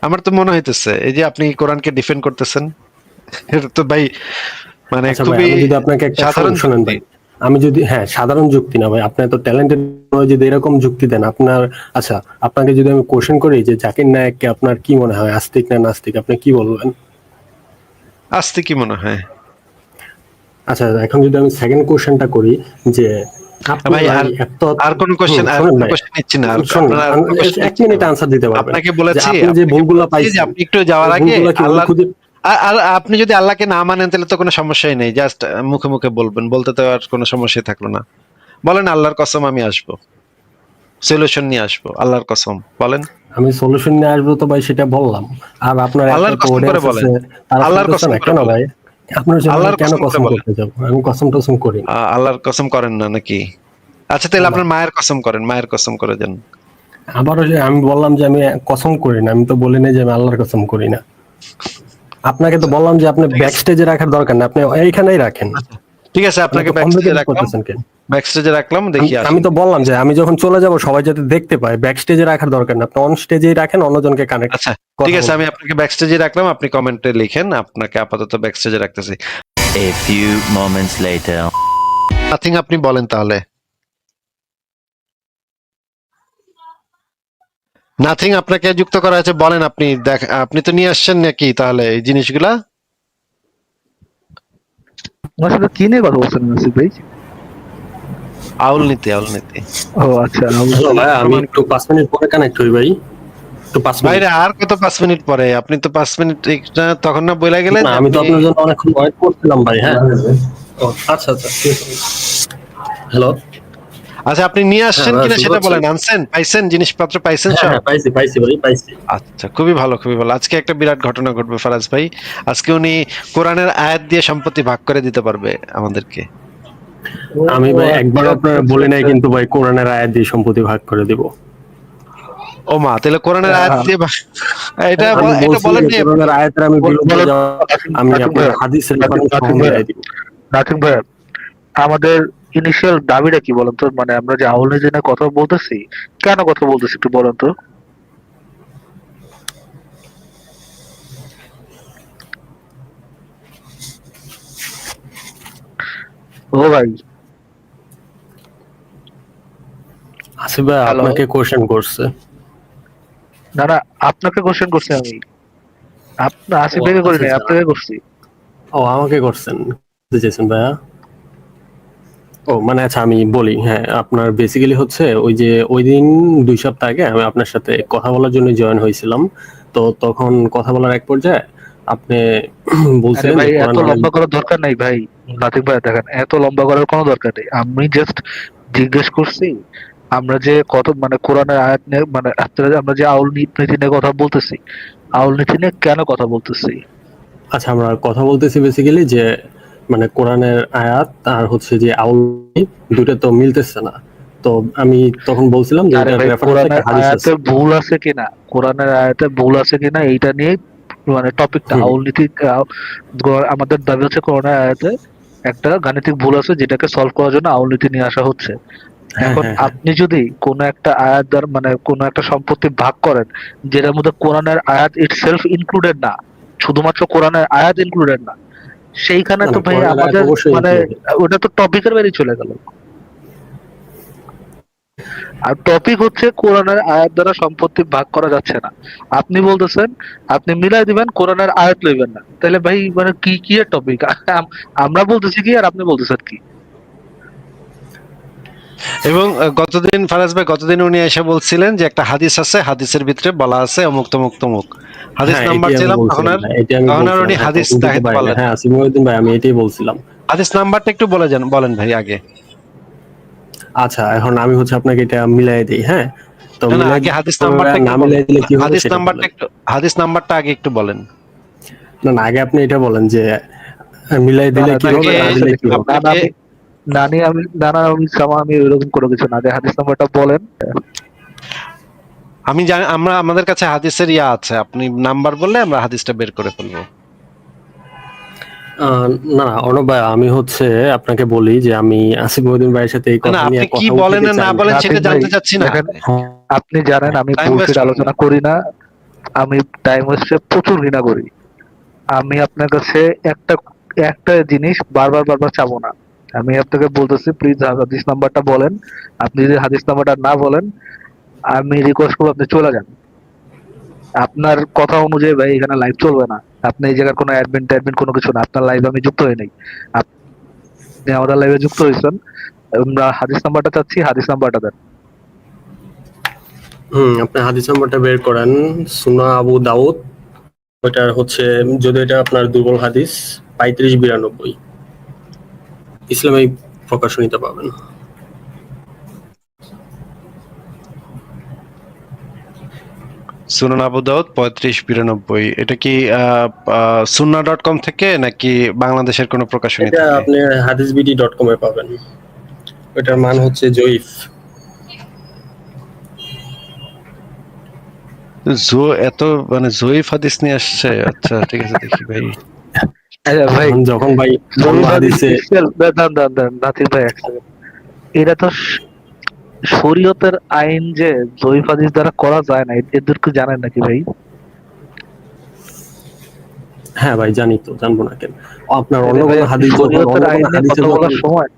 আমার তো মনে হইতেছে এই যে আপনি কোরআনকে ডিফেন্ড করতেছেন, এটা তো ভাই মানে আচ্ছা ভাই, খুবই আমি যদি আপনাকে একটা সাধারণ শোনেন যুক্তি। ভাই, আমি যদি হ্যাঁ সাধারণ যুক্তি না ভাই, আপনি এত ট্যালেন্টেড যদি এরকম যুক্তি দেন আপনার। আচ্ছা, আপনাকে যদি আমি কোশ্চেন করি যে জাকির নায়েককে আপনার কি মনে হয়, আস্তিক না নাস্তিক, আপনি কি বলবেন? আসতে কি মনে হয়? আচ্ছা, এখন যদি আমি সেকেন্ড কোশ্চেনটা করি যে আপনি ভাই ভাই আর এত আর কোন কোশ্চেন, আর শোনেন কোন ভাই, কোশ্চেন নিচ্ছি না, আর শোনেন, আপনার আর কোন কোশ্চেন এক নিচ্ছি না মিনিট ভাই। আনসার দিতে পারবেন আপনাকে যে বলেছি, আপনি যে আপনাকে ভুলগুলা বলেছি যে পাইছেন আপনি একটু যাওয়ার ওই আগে ভুলগুলা কিভাবে আল্লাহ, খুঁজে। আপনি যদি আল্লাহকে না মানেন তাহলে তো কোনো সমস্যাই নেই, জাস্ট মুখে মুখে বলবেন, বলতে তো আর কোনো সমস্যাই থাকলো না। বলেন আল্লাহর কসম আমি আসবো, সলিউশন নিয়ে আসবো, আল্লাহর কসম বলেন। আমি সলিউশন নিয়ে আসবো তো ভাই, সেটা বললাম। আর আপনার এত আল্লাহর এত কসম করে অডিয়েন্স বলেন, আছে, তারা আল্লাহর শুনতেছে কসম না করে কেন বলেন, ভাই? আপনার জন্য আমি আল্লাহর কেন কসম করে কসম বলেন। করতে যাব? আমি কসম টসম করি না। আল্লাহর কসম করেন না নাকি? আচ্ছা তাহলে না, আপনার মায়ের কসম করেন, মায়ের কসম করে দেন। আবারও যে আমি বললাম যে আমি কসম করি না, আমি তো বলি না যে আমি আল্লাহর কসম করি না। আপনাকে তো বললাম যে আপনি ঠিক ব্যাক আছে, স্টেজে রাখার দরকার না, আপনি এইখানেই রাখেন। আচ্ছা ঠিক আছে, আপনি আপনাকে তো ব্যাক স্টেজে কমপ্লিকেটেড রাখলাম, করতেছেন কেন? ব্যাক স্টেজে রাখলাম, আমি দেখি আমি আসেন। তো বললাম যে আমি যখন চলে যাব সবাই যাতে দেখতে পায়, ব্যাক স্টেজে রাখার দরকার না, আপনি অন স্টেজেই রাখেন, অন্যজনকে কানেক্ট আচ্ছা ঠিক কথা আছে, বলতে। আমি আপনাকে ব্যাক স্টেজে রাখলাম, আপনি কমেন্টে লিখেন, আপনাকে আপাতত ব্যাক স্টেজে রাখতেছি। A few moments later. Nothing, আপনি বলেন তাহলে। নাথিং, আপনাকে যুক্ত করা হয়েছে, বলেন আপনি। দেখ আপনি তো নিয়ে আসছেন নাকি তাহলে এই জিনিসগুলা? আমার সাথে কি নিয়ে কথা বলছেন নাসিব ভাই? আউল নীতি, আউল নীতি। ও আচ্ছা, হ্যালো ভাই, আমি একটু 5 মিনিট পরে কানেক্ট হই ভাই, একটু 5 মিনিট। বাইরে আর কত 5 মিনিট পরে? আপনি তো 5 মিনিট তখন না বইলা গেলেন না, যে আমি তো আপনি। আপনার জন্য অনেকক্ষণ ওয়েট করছিলাম ভাই। হ্যাঁ, ও আচ্ছা আচ্ছা, ঠিক আছে। হ্যালো। আচ্ছা আপনি নিয়ে হ্যাঁ আসছেন ভাই, কিনা শুনতে সেটা পাচ্ছেন? বলেন, আনছেন, পাইছেন, জিনিসপত্র পাইছেন হ্যাঁ সব? হ্যাঁ, পাইছি পাইছি ভাই, পাইছি। আচ্ছা খুবই ভালো, খুবই ভালো। আজকে একটা বিরাট ঘটনা ঘটবে ফারাজ ভাই। আজকে উনি কোরআনের আয়াত দিয়ে সম্পত্তি ভাগ করে দিতে পারবে আমাদেরকে। আমি ভাই একবার আচ্ছা, আপনার আচ্ছা, বলি নাই আচ্ছা। কিন্তু ভাই, কোরআনের আয়াত দিয়ে সম্পত্তি ভাগ করে দিব। ও মা, তাহলে কোরআনের আয়াত দিয়ে এটা আমি এটা বলছি বলেন যে নি আপনি। কোরআনের আয়াতের আমি বিরুদ্ধে বলেন, যাওয়া, আমি নাথিং আপনার ভাইয়া, হাদিস রেফারেন্স সহ নাথিং ভাইয়া, মিলাই দিব। নাথিং ভাইয়া, আমাদের ইনিশিয়াল দাবিটা কি বলেন তো? মানে আমরা যে আউল নিয়ে কথা বলতেছি, কেন কথা বলতেছি একটু বলেন তো? ও ভাই, আসিফ ভাই হ্যালো। আপনাকে কোশ্চেন করছে। না না, আপনাকে কোশ্চেন করছি আমি। ও আসিফ ভাইকে করি আচ্ছা নাই, আচ্ছা, আপনাকে করছি। ও আমাকে করছেন, বুঝতে চাইছেন ভাইয়া? ও মানে আচ্ছা আমি বলি, হ্যাঁ আপনার বেসিক্যালি হচ্ছে ওই যে ওই দিন 2 সপ্তাহ আগে আমি আপনার সাথে কথা বলার জন্য জয়েন হয়েছিলাম। তো তখন কথা বলার এক পর্যায়ে আপনি আরে বলছিলেন ভাই, যে এত কোরআন অনেক। লম্বা করার দরকার নাই ভাই। নাথিং ভাই দেখেন, এত লম্বা করার কোনো দরকার নেই। আমি জাস্ট জিজ্ঞেস করছি, আমরা যে কত মানে কোরআনের আয়াত নিয়ে মানে আমরা যে আউল নীতি নিয়ে কথা বলতেছি, আউল নীতি নিয়ে কেন কথা বলতেছি? আচ্ছা, আমরা কথা বলতেছি বেসিক্যালি যে মানে কোরআনের আয়াত আর হচ্ছে যে আউল, দুটো তো মিলতেছে না। তো আমি তখন বলছিলাম যে আরে এটার ভাই, রেফারেন্স একটা কোরআনের হাদিস আয়াতে আছে। ভুল আছে কিনা, কোরআনের আয়াতে ভুল আছে কিনা এইটা নিয়ে মানে টপিকটা হুম। আউল নীতি। আমাদের দাবি হচ্ছে কোরআনের আয়াতে একটা গাণিতিক ভুল আছে যেটাকে সলভ করার জন্য আউল নীতি নিয়ে আসা হচ্ছে। হ্যাঁ, এখন হ্যাঁ, হ্যাঁ। আপনি যদি কোনো একটা আয়াত দ্বারা মানে কোনো একটা সম্পত্তি ভাগ করেন যেটার মধ্যে কোরআনের আয়াত ইটসেলফ ইনক্লুডেড না, শুধুমাত্র কোরআনের আয়াত ইনক্লুডেড না, সেইখানে না, তো না, ভাই কোরআনের আয়াত আমাদের অবশ্যই মানে included। ওটা তো টপিকের বাইরে চলে গেল। আর টপিক হচ্ছে কোরআনের আয়াত দ্বারা সম্পত্তি ভাগ করা যাচ্ছে না। আপনি বলতেছেন আপনি মিলাই দিবেন, কোরআনের আয়াত লইবেন না, তাহলে ভাই মানে কি কি এর টপিক? আমরা বলতেছি কি আর আপনি বলতেছেন কি? এবং গতদিন ফারাজ ভাই গতদিন উনি এসে বলছিলেন যে একটা হাদিস আছে, হাদিসের ভিতরে বলা আছে অমুক তমুক তমুক, হাদিস হ্যাঁ, নাম্বার এটাই আমি চাইলাম, তখন বলছিলাম আর ভাই, এটাই আমি উনি বলছিলাম। হ্যাঁ, হাদিস তখন দিতে দেখাতে পারি না। পারলেন হ্যাঁ, না। আসিফউদ্দিন ভাই, আমি এটাই বলছিলাম। হাদিস নাম্বারটা একটু বলেন ভাই আগে। আচ্ছা, এখন আমি হচ্ছে আপনাকে এটা মিলাই দিই। হ্যাঁ, তো না, মিলাই আগে দিতে হাদিস হবে, নাম্বারটা আর একটু না বলেন। মিলাই দিলে কি হবে হাদিস সেটা নাম্বারটা বলেন। একটু, হাদিস নাম্বারটা আগে একটু বলেন। না, না, আগে আপনি এটা বলেন যে মিলাই না দিলে না কি না, হবে, আপনাকে না সমস্যা দিলে নেই। কি হবে। না না আপনাকে আমি আমি সামা আমি ওইরকম কোনো কিছু না, আগে হাদিস নাম্বারটা বলেন। আমি জানি, আমাদের কাছে হাদিসের ইয়া আছে, আপনি নাম্বার বললে আমরা হাদিসটা বের করে ফেলবো। না, অর্ণব ভাই, আমি হচ্ছে আপনাকে বলি যে আমি আসিফউদ্দিন ভাইয়ের সাথে এই না কথা নিয়ে আপনি কি কথা বলেন উঠাতে আর না চাই না। বলেন সেটা নাসিম ভাই জানতে চাচ্ছি না। দেখেন, হ্যাঁ, আপনি জানেন আমি টাইম ওয়েস্ট বুলশিট করেন না। আলোচনা করি না, আমি টাইম ওয়েস্টে প্রচুর ঘৃণা করি। আমি আপনার কাছে একটা একটা জিনিস বারবার বারবার চাবো না। আমি আপনাকে বলতেছি প্লিজ হাদিস নাম্বারটা বলেন। আপনি যদি হাদিস নাম্বারটা না বলেন আমি রিকোয়েস্ট করবো আপনি চলে যান। আপনার কথা অনুযায়ী ভাই এখানে লাইভ চলবে না। আপনি এই জায়গার কোনো অ্যাডমিন ট্যাডমিন কোনো কিছু না, আপনার লাইভে আমি যুক্ত হই নাই, আপনি আমাদের লাইভে যুক্ত হয়েছেন। আমরা হাদিস নাম্বারটা চাচ্ছি, হাদিস নাম্বারটা দেন। আপনি হাদিস নাম্বারটা বের করেন। সুনা আবু দাউদ, ওইটার হচ্ছে, যদি এটা আপনার দুর্বল হাদিস 3592, ইসলামিক প্রকাশনীতে পাবেন। সুনান আবু দাউদ 3592, এটা কি সুন্না.com থেকে নাকি বাংলাদেশের কোনো প্রকাশনী এটা থেকে? আপনি hadisbd.com এ পাবেন। ওইটার মান হচ্ছে জয়ীফ। এত মানে জয়ীফ হাদিস নিয়ে আসছে। আচ্ছা ঠিক আছে, দেখি ভাই। আচ্ছা ভাই, এখন যখন ভাই অন্য জরুরি হাদিস হাদিসে, দান নাতির ভাই এক second। এটা তো শরীয়তের আইন যে জয়ীফ হাদিস দ্বারা করা যায় না, এদেরকে জানেন নাকি ভাই? হ্যাঁ ভাই জানি, তো জানবো না কেন। আপনার অন্য তাহলে ভাই কোনো আপনি হাদিস যখন, শরীয়তের অন্য আইন কোনো নিয়ে হাদিসে কথা যখন, বলার সময়,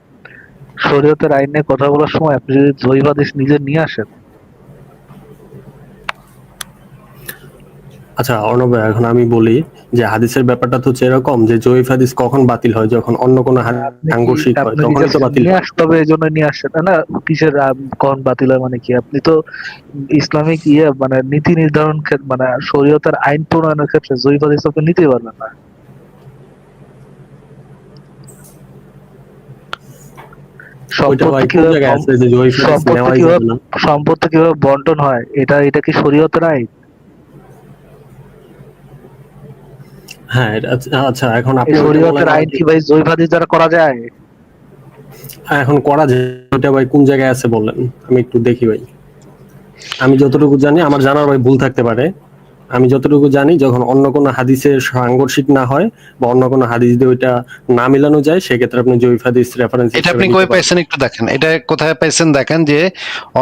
শরীয়তের আইন নিয়ে কথা বলার সময় আপনি যদি জয়ীফ হাদিস নিজে নিয়ে আসেন। আচ্ছা অর্ণব ভাই, এখন আমি বলি যে হাদিসের ব্যাপারটা তো হচ্ছে এরকম যে জয়ীফ হাদিস কখন বাতিল হয়, যখন অন্য কোনো হাদিস আপনি কি সাংঘর্ষিক হয় আপনি কি তখনই just তো বাতিল নিয়ে হয়। আসতে হবে এই জন্য নিয়ে আসছেন না? না, কিসের কখন বাতিল হয় মানে কি? আপনি তো ইসলামিক মানে নীতি নির্ধারণ ক্ষেত্রে মানে শরীয়তের আইন প্রণয়নের ক্ষেত্রে জয়ীফ হাদিস আপনি নিতেই পারবেন না। ওইটা ভাই সম্পত্তি কোন কিভাবে জায়গায় আছে যে জয়ীফ হাদিস সম্পত্তি নেওয়াই কিভাবে যাবে না? সম্পত্তি কিভাবে বন্টন হয়, এটা কি শরীয়তের আইন? হ্যাঁ, আচ্ছা, এখন এই আপনি ওইটা বলেন শরীয়তের আইন আমাকে। কি ভাই জয়ীফ হাদিস দ্বারা করা যায়? এখন করা যায়, ওইটা ভাই কোন জায়গায় আছে বলেন, আমি একটু দেখি ভাই। আমি যতটুকু জানি, আমার জানার ভাই ভুল থাকতে পারে, আমি যতটুকু জানি যখন অন্য কোনো হাদিসের সাংঘর্ষিক না হয় বা অন্য কোনো হাদিস দিয়ে ওইটা না মিলানো যায়, সেক্ষেত্রে আপনি জয়ীফ হাদিস রেফারেন্স এটা হিসেবে আপনি নিতে কই পারবেন। পাইছেন একটু দেখেন, এটা কোথায় পাইছেন দেখেন, যে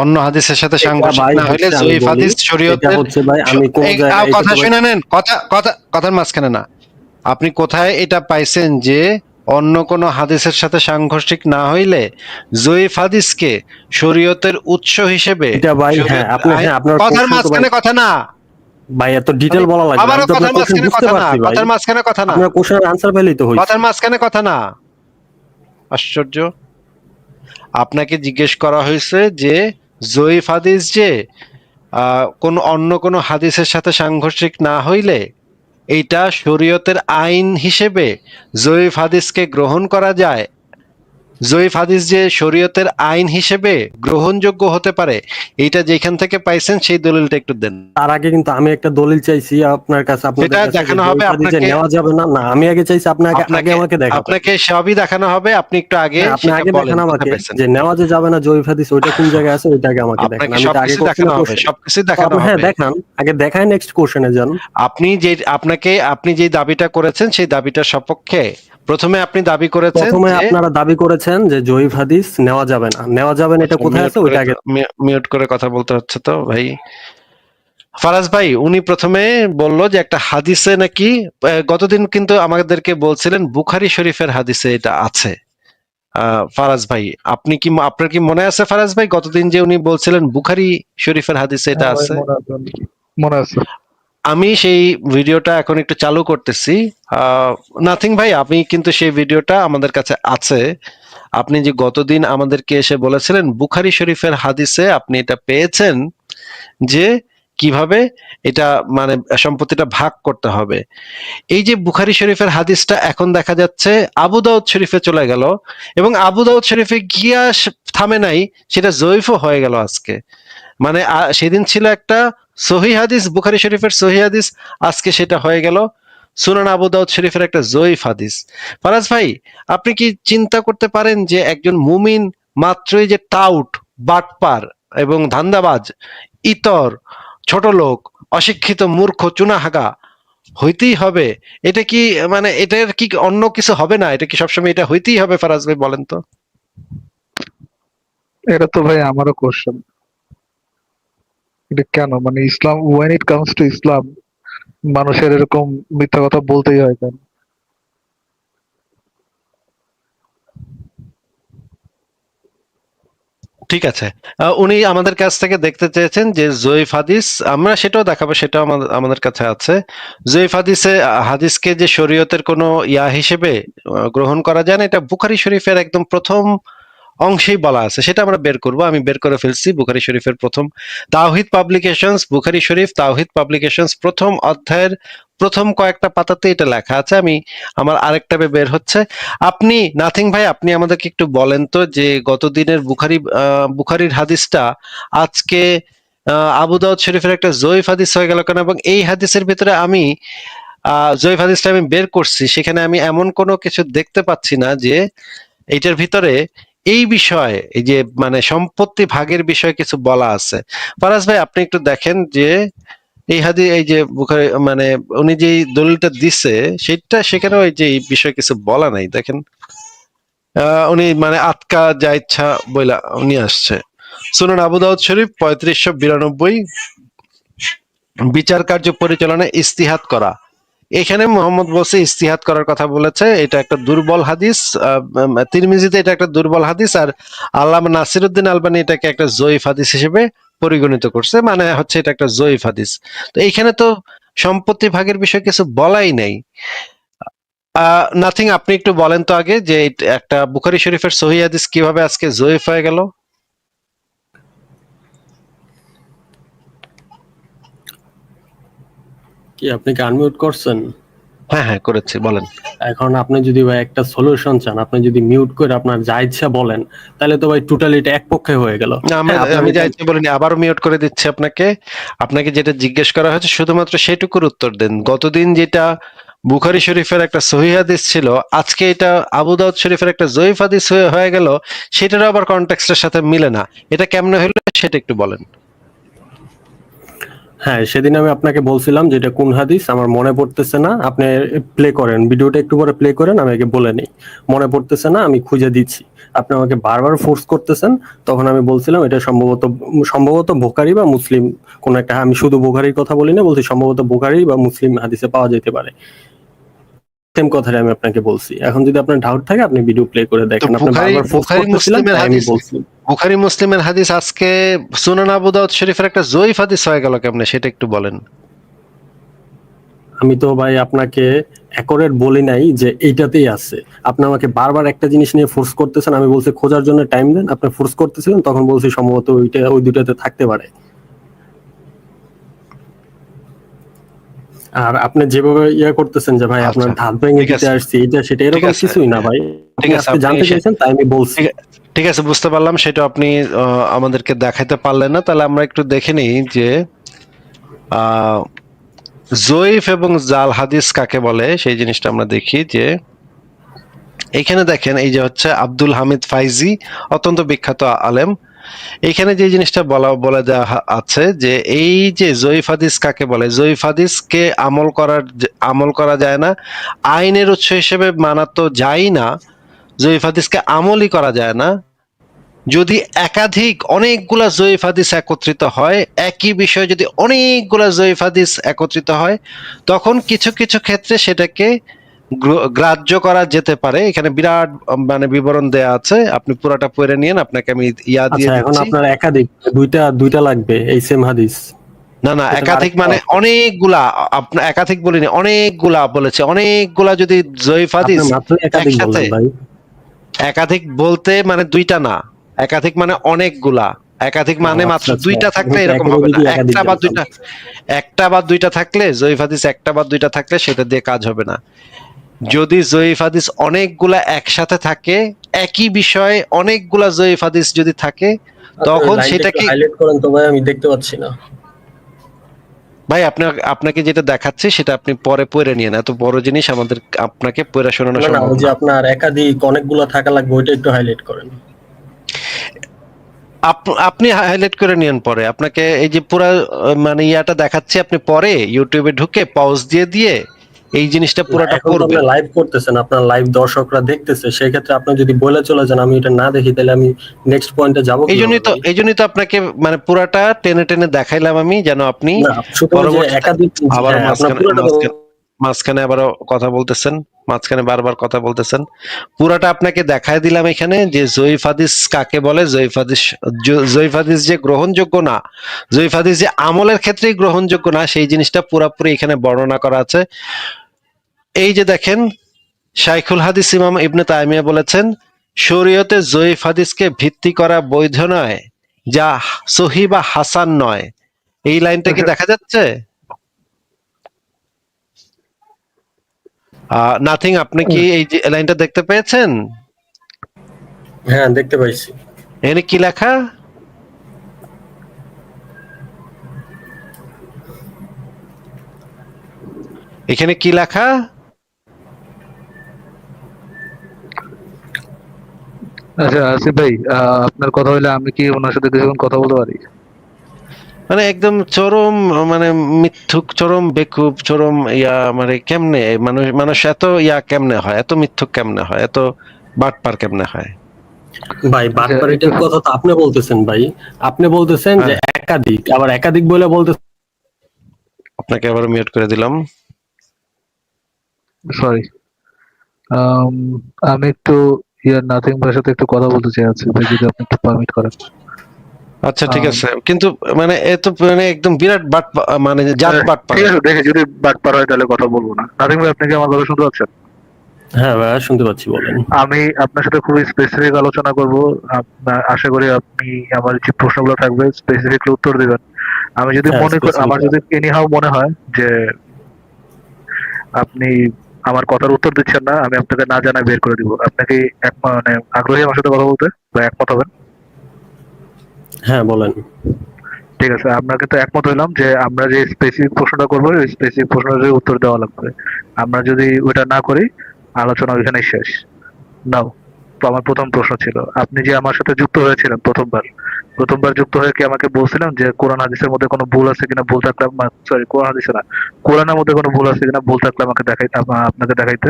অন্য হাদিসের সাথে এটা সাংঘর্ষিক ভাই না হইলে হচ্ছে, আমি জয়ীফ বলি, হাদিস এটা শরীয়তের। হচ্ছে ভাই আমি কোন জায়গায়, এটা কথা তো ভাই, শুনে নেন, কথার মাঝখানে না। আপনি কোথায় এটা পাইছেন যে অন্য কোন হাদিসের সাথে সাংঘর্ষিক না হইলে জয়ীফ হাদিসকে শরীয়তের উৎস হিসেবে, এটা ভাই, হ্যাঁ শরীয়তের আপনি, হ্যাঁ আপনার কথার কোশ্চেন তো ভাই, মাঝখানে কথা না। ভাই এত ডিটেল বলা লাগবে না, আবারও আমি তো আপনার কথার কোশ্চেন মাঝখানে বুঝতে কথা না, পারছি ভাই। কথার মাঝখানে কথা না, আপনার কোশ্চেনের আনসার পেলেই তো হইছে। কথার মাঝখানে কথা না। আশ্চর্য। আপনাকে জিজ্ঞেস করা হয়েছে যে জয়ীফ হাদিস যে কোন অন্য কোন হাদিসের সাথে সাংঘর্ষিক না হইলে এইটা শরীয়তের আইন হিসেবে জয়ীফ হাদিসকে গ্রহণ করা যায়। জয়ীফ হাদিস যে শরীয়তের আইন হিসেবে গ্রহণযোগ্য হতে পারে, এইটা যেখান থেকে পাইছেন সেই দলিলটা একটু দেন। তার আগে কিন্তু আমি একটা দলিল চাইছি আপনার কাছে, আপনাদের সেটা কাছে, যে দেখানো হবে জয়ীফ হাদিসে আপনাকে। নেওয়া যাবে না। না, আমি আগে চাইছি আপনাকে আগে আপনাকে আমাকে দেখাবেন। আপনাকে সবই দেখানো হবে, আপনি একটু আগে হ্যাঁ, আপনি সেটা আগে বলেন দেখান কোথায় আমাকে পাইছেন। যে নেওয়া যে যাবে না জয়ীফ হাদিস ওইটা কোন জায়গায় আছে, ওইটা আগে আমাকে দেখান। আপনাকে আমি তো আগে সবকিছু কোশ্চেনে দেখানো হবে, কোশ্চেন, সবকিছু তো দেখানো আপনি হ্যাঁ হবে। দেখান, আগে দেখায় নেক্সট কোশ্চেনে যান। আপনি যে দাবিটা করেছেন সেই দাবিটার সপক্ষে প্রথমে আপনি দাবি করেছেন প্রথমে যে আপনারা দাবি করেছেন যে জয়ীফ হাদিস নেওয়া যাবে না, নেওয়া যাবে না, এটা কোথায় আছে ওইটা আগে। মিউট করে কথা বলতে হচ্ছে তো ভাই। ফারাজ ভাই উনি প্রথমে বলল যে একটা হাদিসে নাকি গতদিন কিন্তু আমাদেরকে বলছিলেন বুখারী শরীফের হাদিসে এটা আছে। ফারাজ ভাই আপনার কি মনে আছে ফারাজ ভাই, গতদিন যে উনি বলছিলেন বুখারী শরীফের হাদিসে এটা হ্যাঁ ভাই, আছে? মনে আছে। আমি সেই ভিডিওটা এখন একটু চালু করতেছি। নাথিং ভাই, আমি কিন্তু সেই ভিডিওটা আমাদের কাছে আছে। আপনি যে গতদিন আমাদেরকে এসে বলেছিলেন বুখারী শরীফের হাদিসে আপনি এটা পেয়েছেন যে কিভাবে এটা মানে সম্পত্তিটা ভাগ করতে হবে। এই যে বুখারী শরীফের হাদিসটা এখন দেখা যাচ্ছে আবু দাউদ শরীফে চলে গেল, এবং আবু দাউদ শরীফে গিয়া থামে নাই, সেটা জয়ীফও হয়ে গেল আজকে। মানে সেদিন ছিল একটা সহি হাদিস, বুখারী শরীফের সহি হাদিস, আজকে সেটা হয়ে গেল সুনান আবু দাউদ শরীফের একটা জয়ীফ হাদিস। ফারাজ ভাই, আপনি কি চিন্তা করতে পারেন যে একজন মুমিন মাত্রই যে টাউট, বাটপার এবং ধান্দাবাজ, ইতর, ছোট লোক, অশিক্ষিত, মূর্খ, চুনাহাগা হইতেই হবে? এটা কি মানে এটার কি অন্য কিছু হবে না? এটা কি সবসময় এটা হইতেই হবে? ফারাজ ভাই বলেন তো। এটা তো ভাই আমারও কোশ্চেন, এটা কেন মানে ইসলাম, when it comes to Islam মানুষের এরকম মিথ্যা কথা বলতেই হয় কেন? ঠিক আছে, উনি আমাদের কাছ থেকে দেখতে চেয়েছেন যে জয়ীফ হাদিস, আমরা সেটাও দেখাবো, সেটাও আমাদের কাছে আছে। জয়ীফ হাদিসে হাদিসকে যে শরীয়তের কোনো হিসেবে গ্রহণ করা যায় না, এটা বুখারী শরীফের একদম প্রথম অংশেই বলা আছে, সেটা আমরা বের করব। আমি বের করে ফেলছি বুখারী শরীফের প্রথম তাওহীদ পাবলিকেশনস, বুখারী শরীফ তাওহীদ পাবলিকেশনস প্রথম অধ্যায়ের প্রথম কয়েকটা পাতাতে এটা লেখা আছে। আমার আরেকটা বের হচ্ছে। আপনি নাথিং ভাই, আপনি আমাদেরকে একটু বলেন তো যে গতদিনের বুখারীর হাদিসটা আজকে আবু দাউদ শরীফের একটা জয়ীফ হাদিস হয়ে গেল কেন? এবং এই হাদিসের ভিতরে আমি জয়ীফ হাদিসটা আমি বের করছি, সেখানে আমি এমন কোনো কিছু দেখতে পাচ্ছি না যে এইটার ভিতরে এই বিষয়ে, এই যে মানে সম্পত্তি ভাগের বিষয়ে কিছু বলা আছে। ফারাজ ভাই আপনি একটু দেখেন যে এই যে বুখারী মানে উনি যে দলিলটা দিছে সেটা, সেখানেও এই যে এই বিষয়ে কিছু বলা নাই। দেখেন উনি মানে আটকা যা ইচ্ছা বইলা উনি আসছে। সুনান আবু দাউদ শরীফ 3592, বিচার কার্য পরিচালনায় ইস্তিহাদ করা। এখানে মোহাম্মদ বলছে ইস্তিহাদ করার কথা বলেছে, এটা একটা দুর্বল হাদিস। তিরমিজিতে এটা একটা দুর্বল হাদিস, আর আল্লামা নাসিরউদ্দিন আলবানী এটাকে একটা জয়ীফ হাদিস হিসেবে পরিগণিত করছে, মানে হচ্ছে এটা একটা জয়ীফ হাদিস। তো এইখানে তো সম্পত্তি ভাগের বিষয়ে কিছু বলাই নাই। নাথিং, আপনি একটু বলেন তো আগে যে একটা বুখারী শরীফের সহিহ হাদিস কিভাবে আজকে জয়ীফ হয়ে গেল? কি আপনি কি আনমিউট করছেন? হ্যাঁ হ্যাঁ করেছি, বলেন। এখন আপনি যদি ভাই একটা সলিউশন চান, আপনি যদি মিউট করে আপনার যা ইচ্ছা বলেন, তাহলে তো ভাই টোটালি এটা এক পক্ষে হয়ে গেল। না, হ্যাঁ, আপনার আমি এটা যা ইচ্ছে বলিনি, আবারও মিউট করে দিচ্ছি আপনাকে। আপনাকে যেটা জিজ্ঞেস করা হয়েছে শুধুমাত্র সেটুকুর উত্তর দেন। গতদিন যেটা বুখারী শরীফের একটা সহিহ হাদিস ছিল, আজকে এটা আবু দাউদ শরীফের একটা জয়ীফ হাদিস হয়ে গেল, সেটারও আবার কনটেক্সটের সাথে মিলে না। এটা কেমনে হলো সেটা একটু বলেন। হ্যাঁ, সেদিন আমি আপনাকে বলছিলাম যে এটা কোন হাদিস আমার মনে পড়তেছে না, আপনি প্লে করেন, ভিডিওটা একটু পরে প্লে করেন, আমি আগে বলে নেই। মনে পড়তেছে না, আমি খুঁজে দিচ্ছি। আপনি আমাকে বারবার ফোর্স করতেছেন। তখন আমি বলছিলাম এটা সম্ভবত বুখারী বা মুসলিম কোন একটা, আমি শুধু বুখারীর কথা বলি না, বলছি সম্ভবত বুখারী বা মুসলিম হাদিসে পাওয়া যেতে পারে। সেম কথাই আমি আপনাকে বলছি। এখন যদি আপনার ডাউট থাকে আপনি ভিডিও প্লে করে তো দেখেন। আপনি বারবার ফোর্স করতেছিলেন, তাই আমি বলছি। বুখারী মুসলিমের হাদিস আজকে সুনান আবু দাউদ শরীফের একটা জয়ীফ হাদিস হয়ে গেল কেমনে, সেটা একটু বলেন। আমি তো ভাই আপনাকে অ্যাকোরেট বলি নাই যে এইটাতেই আছে। আপনি আমাকে বারবার একটা জিনিস নিয়ে ফোর্স করতেছেন, আমি বলছি খোঁজার জন্য টাইম দেন, আপনি ফোর্স করতেছিলেন, তখন বলছি সম্ভবত ওই দুটাতে থাকতে পারে। আর আপনি যেভাবে করতেছেন যে ভাই আপনার আচ্ছা, ধাত ভেঙে ঠিক দিতে আছে, আসছি এটা সেটা ঠিক এরকম আছে, কিছুই না ভাই। আপনি ঠিক আছে। আজকে আপনি জানতে চাইছেন তাই আমি বলছি। ঠিক ঠিক আছে, বুঝতে পারলাম। সেটা আপনি আমাদেরকে দেখাইতে পারলেন না। তাহলে আমরা একটু দেখে নিই যে আহ জয়ীফ এবং জাল হাদিস কাকে বলে, সেই জিনিসটা আমরা দেখি যে এইখানে দেখেন, এই যে হচ্ছে আব্দুল হামিদ ফাইজি, অত্যন্ত বিখ্যাত আলেম। এইখানে যে জিনিসটা বলে দেওয়া আছে যে এই যে জয়ীফ হাদিস কাকে বলে, জয়ীফ হাদিসকে আমল করা যায় না, আইনের উৎস হিসেবে মানা তো যায় না, জয়ীফ হাদিসকে আমলই করা যায় না যদি অনেকগুলা জয়ীফ হাদিস একত্রিত হয়, একই বিষয়ে যদি অনেকগুলা জয়ীফ হাদিস একত্রিত হয়, তখন কিছু কিছু ক্ষেত্রে সেটাকে গ্রাহ্য করা যেতে পারে। এখানে বিরাট মানে বিবরণ দেয়া আছে, আপনি পুরাটা পড়ে নিন, আপনাকে আমি দিয়ে আচ্ছা, এখন দিচ্ছি। আপনার একাধিক দুইটা লাগবে এই সেম হাদিস? না না, এটা তো একাধিক আরেকটা মানে option। অনেকগুলা, আপনার একাধিক বলিনি, অনেকগুলা বলেছে, অনেকগুলা যদি জয়ীফ আপনি হাদিস মাত্রই একাধিক একসাথে, বললেন ভাই। একাধিক বলতে মানে দুইটা না, একাধিক মানে অনেকগুলা, একাধিক ও মানে আচ্ছা মাত্র আচ্ছা, দুইটা থাকলে আমি তো এরকম একের হবে না, অধিকই একাধিক জানতাম। একটা বা দুইটা থাকলে, জয়ীফ হাদিস একটা বা দুইটা থাকলে সেটা দিয়ে কাজ হবে না। যদি জয়ীফ হাদিস অনেকগুলা একসাথে থাকে, একই বিষয়ে অনেকগুলা জয়ীফ হাদিস যদি থাকে, আচ্ছা, ওই তখন লাইনটা একটু সেটাকে, হাইলাইট করেন তো ভাই, আমি দেখতে পাচ্ছি না। ভাই আপনাকে যেটা দেখাচ্ছি সেটা আপনি পরে পড়ে নিন, এত বড় জিনিস আমাদের আপনাকে পড়ে শোনানো না না, সম্ভব ওই যে না। আপনার একাধিক অনেকগুলো থাকা লাগবে ওইটা একটু হাইলাইট করেন। আপনি হাইলাইট করে নিন পরে, আপনাকে এই যে পুরা মানে ইয়াটা দেখাচ্ছি, আপনি পরে ইউটিউবে ঢুকে পজ দিয়ে দিয়ে এই জিনিসটা না, পুরাটা এখন তো আপনি পড়বেন। লাইভ করতেছেন, আপনার লাইভ দর্শকরা দেখতেছে, সেই ক্ষেত্রে আপনি যদি বলে চলে যান আমি এটা না দেখি, তাহলে আমি নেক্সট পয়েন্টে যাব কিভাবে ভাই? এই জন্যই তো আপনাকে মানে পুরাটা টেনে টেনে দেখাইলাম আমি, যেন আপনি না, শুধু ওই যে পরবর্তীতে একাধিক, আবার হ্যাঁ আপনার পুরোটা মাঝখানে আবারও কথা বলতেছেন, মাঝখানে বারবার কথা বলতেছেন। পুরাটা আপনাকে দেখায় দিলাম এখানে যে জয়ীফ হাদিস কাকে বলে, জয়ীফ হাদিস যে গ্রহণযোগ্য না, জয়ীফ হাদিস যে আমলের ক্ষেত্রেই গ্রহণযোগ্য না, সেই জিনিসটা পুরাপুরি এখানে বর্ণনা করা আছে। এই যে দেখেন, শাইখুল হাদিস ইমাম ইবনে তাইমিয়া বলেছেন, শরীয়তে জয়ীফ হাদিসকে ভিত্তি করা বৈধ নয়, যা সহি বা হাসান নয়। এই লাইনটা কি দেখা যাচ্ছে? নাথিং, আপনি কি এই যে লাইনটা দেখতে পেয়েছেন? হ্যাঁ দেখতে পাইছি। এখানে কি লেখা? এখানে কি লেখা? আচ্ছা আসিফ ভাই, আপনার কথা হইলে আমি কি ওনার সাথে কিছুক্ষণ কথা বলতে পারি? মানে একদম চরম, মানে মিথ্যুক, চরম বেকুব, চরম ইয়া, মানে কেমনে মানুষ এত কেমনে হয়, এত মিথ্যুক কেমনে হয়, এত বাটপার কেমনে হয়? ভাই আচ্ছা, বাটপারিটার কথা তো আপনি বলতেছেন ভাই, আপনি বলতেছেন যে হ্যাঁ, একাধিক, আবার একাধিক বলে বলতেছেন। আপনাকে আবার মিউট করে দিলাম। সরি, আমি একটু নাথিং ভাইয়ের সাথে একটু কথা বলতে চাই আছি ভাই, যদি আপনি একটু পারমিট করেন। আচ্ছা ঠিক আম, আছে, কিন্তু মানে এত মানে একদম বিরাট মানে জাত বাটপার। ঠিক আছে, দেখে যদি বাটপার হয় তাহলে কথা বলবো না। নাথিং ভাই, আপনি কি আমার কথা শুনতে পাচ্ছেন? হ্যাঁ ভাই শুনতে পাচ্ছি, বলেন। আমি আপনার সাথে খুবই স্পেসিফিক আলোচনা করব। আশা করি আপনি আমার যে প্রশ্নগুলো থাকবে স্পেসিফিকলি উত্তর দিবেন। আমি যদি হ্যাঁ আমার স্পেসিফিক। যদি এনিহাও মনে হয় যে আপনি আমার কথার উত্তর দিচ্ছেন না, আমি আপনাকে না জানায় বের করে দিব। আপনাকে মানে আগ্রহী আমার সাথে কথা বলতে, বা একমত হবেন? হ্যাঁ বলেন। ঠিক আছে, আমরা কিন্তু একমত হইলাম যে আমরা যে স্পেসিফিক প্রশ্নটা করবো ওই স্পেসিফিক প্রশ্নের উত্তর দেওয়া লাগবে। আমরা যদি ওইটা না করি, আলোচনা ওইখানেই শেষ। নাও, তো আমার প্রথম প্রশ্ন ছিল, আপনি যে আমার সাথে যুক্ত হয়েছিলেন প্রথমবার যুক্ত হয়ে কি আমাকে বলছিলেন যে কোরআন হাদিসের মধ্যে কোনো ভুল আছে কিনা, ভুল থাকলে, সরি কোরআন হাদিসে না, কোরআনের মধ্যে কোনো ভুল আছে কিনা, ভুল থাকলে আমাকে আপনাকে দেখাইতে,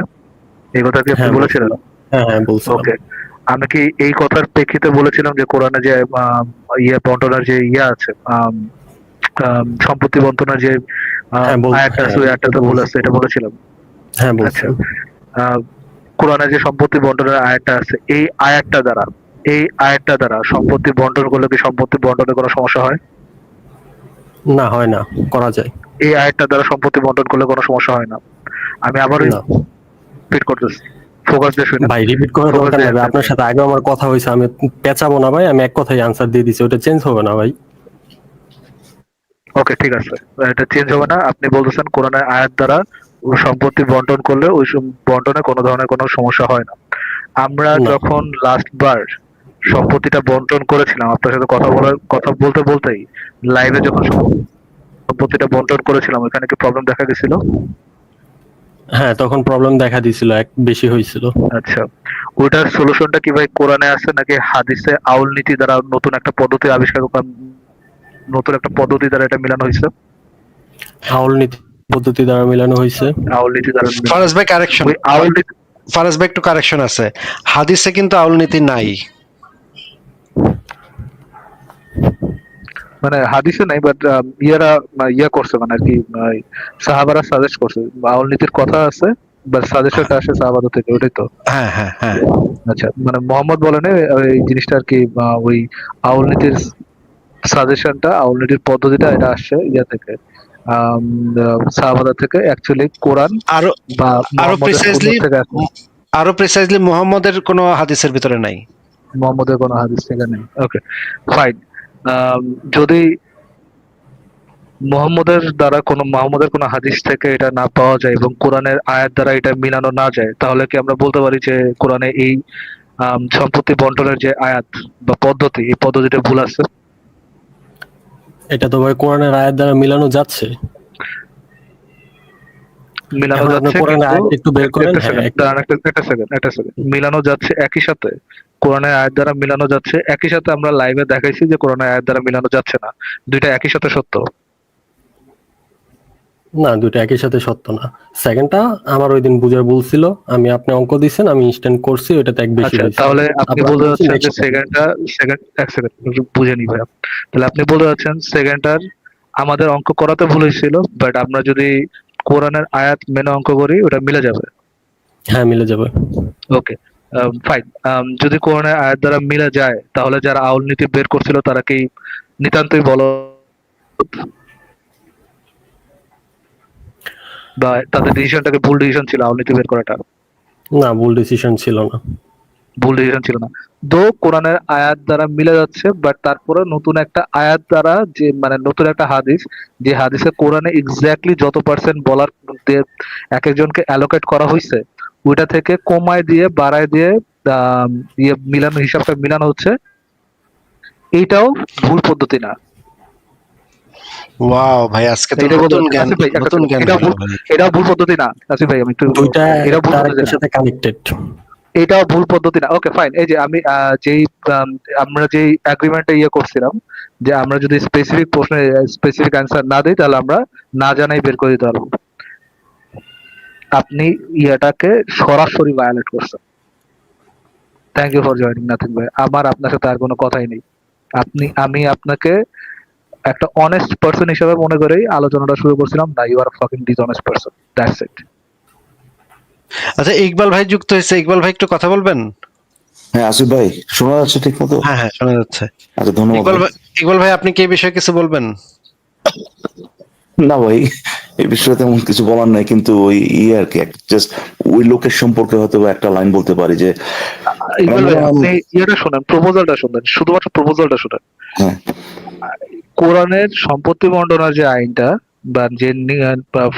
এই কথা কি আপনি হ্যাঁ বলেছিলেন? বলছিলাম। হ্যাঁ হ্যাঁ বলছিলাম। ওকে, আমি কি এই কথার প্রেক্ষিতে বলেছিলাম যে কোরআনে যে বন্টনার যে আছে, সম্পত্তি বন্টনার যে হ্যাঁ আয়াতটা আছে, হ্যাঁ ওই আয়াতটাতে এটা ভুল বলছি। আছে, এটা বলেছিলাম? হ্যাঁ আচ্ছা, বলছেন। আহ, কোরআনে যে সম্পত্তি বন্টনের আয়াতটা আছে, এই আয়াতটা দ্বারা সম্পত্তি বন্টন করলে কি সম্পত্তি বন্টনে কোনো সমস্যা হয়? না হয় না, করা যায়। এই আয়াতটা দ্বারা সম্পত্তি বন্টন করলে কোনো সমস্যা হয় না। আমি আবারও না রিপিট করতেছি, ফোকাস দিয়ে শুনেন, ভাই, রিপিট করার ফোকাস দরকার দিয়ে নাই ভাই, আপনার সাথে আগে আমার কথা হয়েছে, আমি পেঁচাবো না ভাই, আমি এক কথাই আনসার দিয়ে দিছি, ওটা চেঞ্জ হবে না ভাই। ওকে, ঠিক আছে, এটা চেঞ্জ হবে না। আপনি বলতেছেন কোরআনের আয়াত দ্বারা সম্পত্তি বন্টন করলে ওই বন্টনে কোনো ধরনের কোনো সমস্যা হয় না। আমরা না। যখন লাস্ট বার সম্পত্তিটা বন্টন করেছিলাম, আপনার সাথে কথা বলতে বলতেই লাইভে যখন সম্পত্তিটা বন্টন করেছিলাম, ওখানে কি প্রবলেম দেখা গেছিল? হ্যাঁ, তখন প্রবলেম দেখা দিছিল, এক বেশি হয়েছিল। আচ্ছা, ওইটার সলিউশনটা কি ভাই কোরআনে আছে নাকি হাদিসে আউল নীতি দ্বারা নতুন একটা পদ্ধতি আবিষ্কার নতুন একটা পদ্ধতি দ্বারা এটা মিলানো হয়েছে? আউল নীতি পদ্ধতি দ্বারা মিলানো হয়েছে। আউল নীতি দ্বারা মিলানো ফারাজ ভাই কারেকশন, ওই আউল নীতি ফারাজ ভাই একটু কারেকশন আছে, হাদিসে কিন্তু আউল নীতি নাই। মানে হাদিসে নাই, বাট ইয়ারা ইয়া করছে মানে আর কি, সাহাবারা সাজেস্ট করছে আউল নীতির কথা আছে, বা সাজেশনটা আসে সাহাবাদের থেকে, ওটাই তো? হ্যাঁ হ্যাঁ হ্যাঁ। আচ্ছা, মানে মোহাম্মদ বলেন এই জিনিসটা আর কি, ওই আউল নীতির সাজেশনটা, আউল নীতির পদ্ধতিটা এটা আসছে ইয়া থেকে, সাহাবাদের থেকে, অ্যাকচুয়ালি কোরআন আরো বা আরো মুহাম্মদের প্রিসাইজলি, সুন্নাত থেকে আসে। আরো প্রিসাইজলি মুহাম্মদের কোনো হাদিসের ভিতরে নাই। মুহাম্মদের কোনো হাদিস থেকে নেই। ওকে, ফাইন। যদি মুহাম্মদের কোনো হাদিস থেকে এটা না পাওয়া যায় এবং কোরআনের আয়াত দ্বারা এটা মিলানো না যায়, তাহলে কি আমরা বলতে পারি যে কোরআনে এই সম্পত্তি বন্টনের যে আয়াত বা পদ্ধতি, এই পদ্ধতিটা ভুল আছে? এটা তো ভাই কোরআনের আয়াত দ্বারা মিলানো যাচ্ছে। মিলানো এখন আপনি যাচ্ছে, কোরআনের কিন্তু আয়াত একটু বের করেন। একটা হ্যাঁ, সেকেন্ড দাঁড়ান, একটা সেকেন্ড, মিলানো যাচ্ছে একই সাথে, কোরআনের আয়াত দ্বারা মিলানো যাচ্ছে একই সাথে। আমরা লাইভে দেখাইছি যে কোরআনের আয়াত দ্বারা মিলানো যাচ্ছে না, দুইটা একই সাথে সত্য। না, দুটো একই সাথে সত্য না। সেকেন্ডটা আমার ওই দিন বুঝার ভুল ছিল, আমি আপনি অঙ্ক দিয়েছেন, আমি ইনস্ট্যান্ট করছি, ওটাতে এক বেশি আচ্ছা, হয়েছে। তাহলে আপনি আপনার বলতে বলছি চাচ্ছেন যে next time। এক সেকেন্ড বুঝে নি ভাই। তাহলে আপনি বলতে চাচ্ছেন সেকেন্ডটার আমাদের অঙ্ক করাতে ভুল হয়েছিল, বাট আমরা যদি কোরআনের আয়াত মেনে অঙ্ক করি ওটা মিলে যাবে। হ্যাঁ, মিলে যাবে। ওকে, ফাইন। যদি কোরআনের আয়াত দ্বারা মিলে যায়, তাহলে যারা আউল নীতি বের করছিল তারা কি নিতান্তই বলো, বা তাদের ডিসিশনটাকে ভুল ডিসিশন ছিল আউল নীতি বের করাটা? না, ভুল ডিসিশন ছিল না। ভুল ডিসিশন ছিল না। কোরআনের আয়াত দ্বারা মিলে যাচ্ছে, বাট তারপরে নতুন একটা আয়াত দ্বারা, যে মানে নতুন একটা হাদিস, যে হাদিসে কোরআনে এক্স্যাক্টলি যত পার্সেন্ট বলার এক একজনকে অ্যালোকেট করা হয়েছে, ওইটা থেকে কমায় দিয়ে বাড়ায় দিয়ে মিলানো, হিসাবটা মিলানো হচ্ছে, এইটাও ভুল পদ্ধতি না। ওয়াও ভাই, আজকে তো এটা বলতে নতুন জ্ঞান, আসিফ ভাই, নতুন জ্ঞান এটাও হলো ভুল, ভাই। এটাও ভুল পদ্ধতি না আসিফ ভাই, আমি একটু, দুইটা এটাও ভুল একটা পদ্ধতি আরেকটার না, সাথে কানেক্টেড। এটাও ভুল পদ্ধতি না। ওকে, ফাইন। এই যে আমি আমরা যেই এগ্রিমেন্টে ইয়ে করছিলাম, যে আমরা যদি স্পেসিফিক প্রশ্নে স্পেসিফিক অ্যান্সার না দিই, তাহলে আমরা না জানাই বের করে দিতে পারবো। আপনি ইয়েটাকে সরাসরি ভায়োলেট করছেন। Thank you for joining nothing ভাই। আমার আপনার সাথে আর কোনো কথাই নেই। আমি আপনাকে একটা অনেস্ট পারসন হিসেবে মনে করেই আলোচনাটা শুরু করছিলাম। না, you are fucking dishonest person, that's it. আচ্ছা, ইকবাল ভাই যুক্ত হয়েছে, ইকবাল ভাই একটু কথা বলবেন? হ্যাঁ আসিফ ভাই, শোনা যাচ্ছে ঠিক মতো? হ্যাঁ হ্যাঁ, শোনা যাচ্ছে। আচ্ছা, ধন্যবাদ ইকবাল ভাই। ভাই, ইকবাল ভাই আপনি কি এই বিষয়ে কিছু বলবেন? না ভাই, এই বিষয়ে তেমন কিছু বলার নাই, কিন্তু ওই ইয়ে আর কি, জাস্ট ওই লোকের সম্পর্কে হয়তো বা একটা লাইন বলতে পারি যে ইকবাল ভাই, রমজান। আপনি ইয়েটা শোনেন, প্রপোজালটা শোনেন, শুধুমাত্র প্রপোজালটা শোনেন। হ্যাঁ, কোরআনের সম্পত্তি বন্টনের যে আইনটা বা যে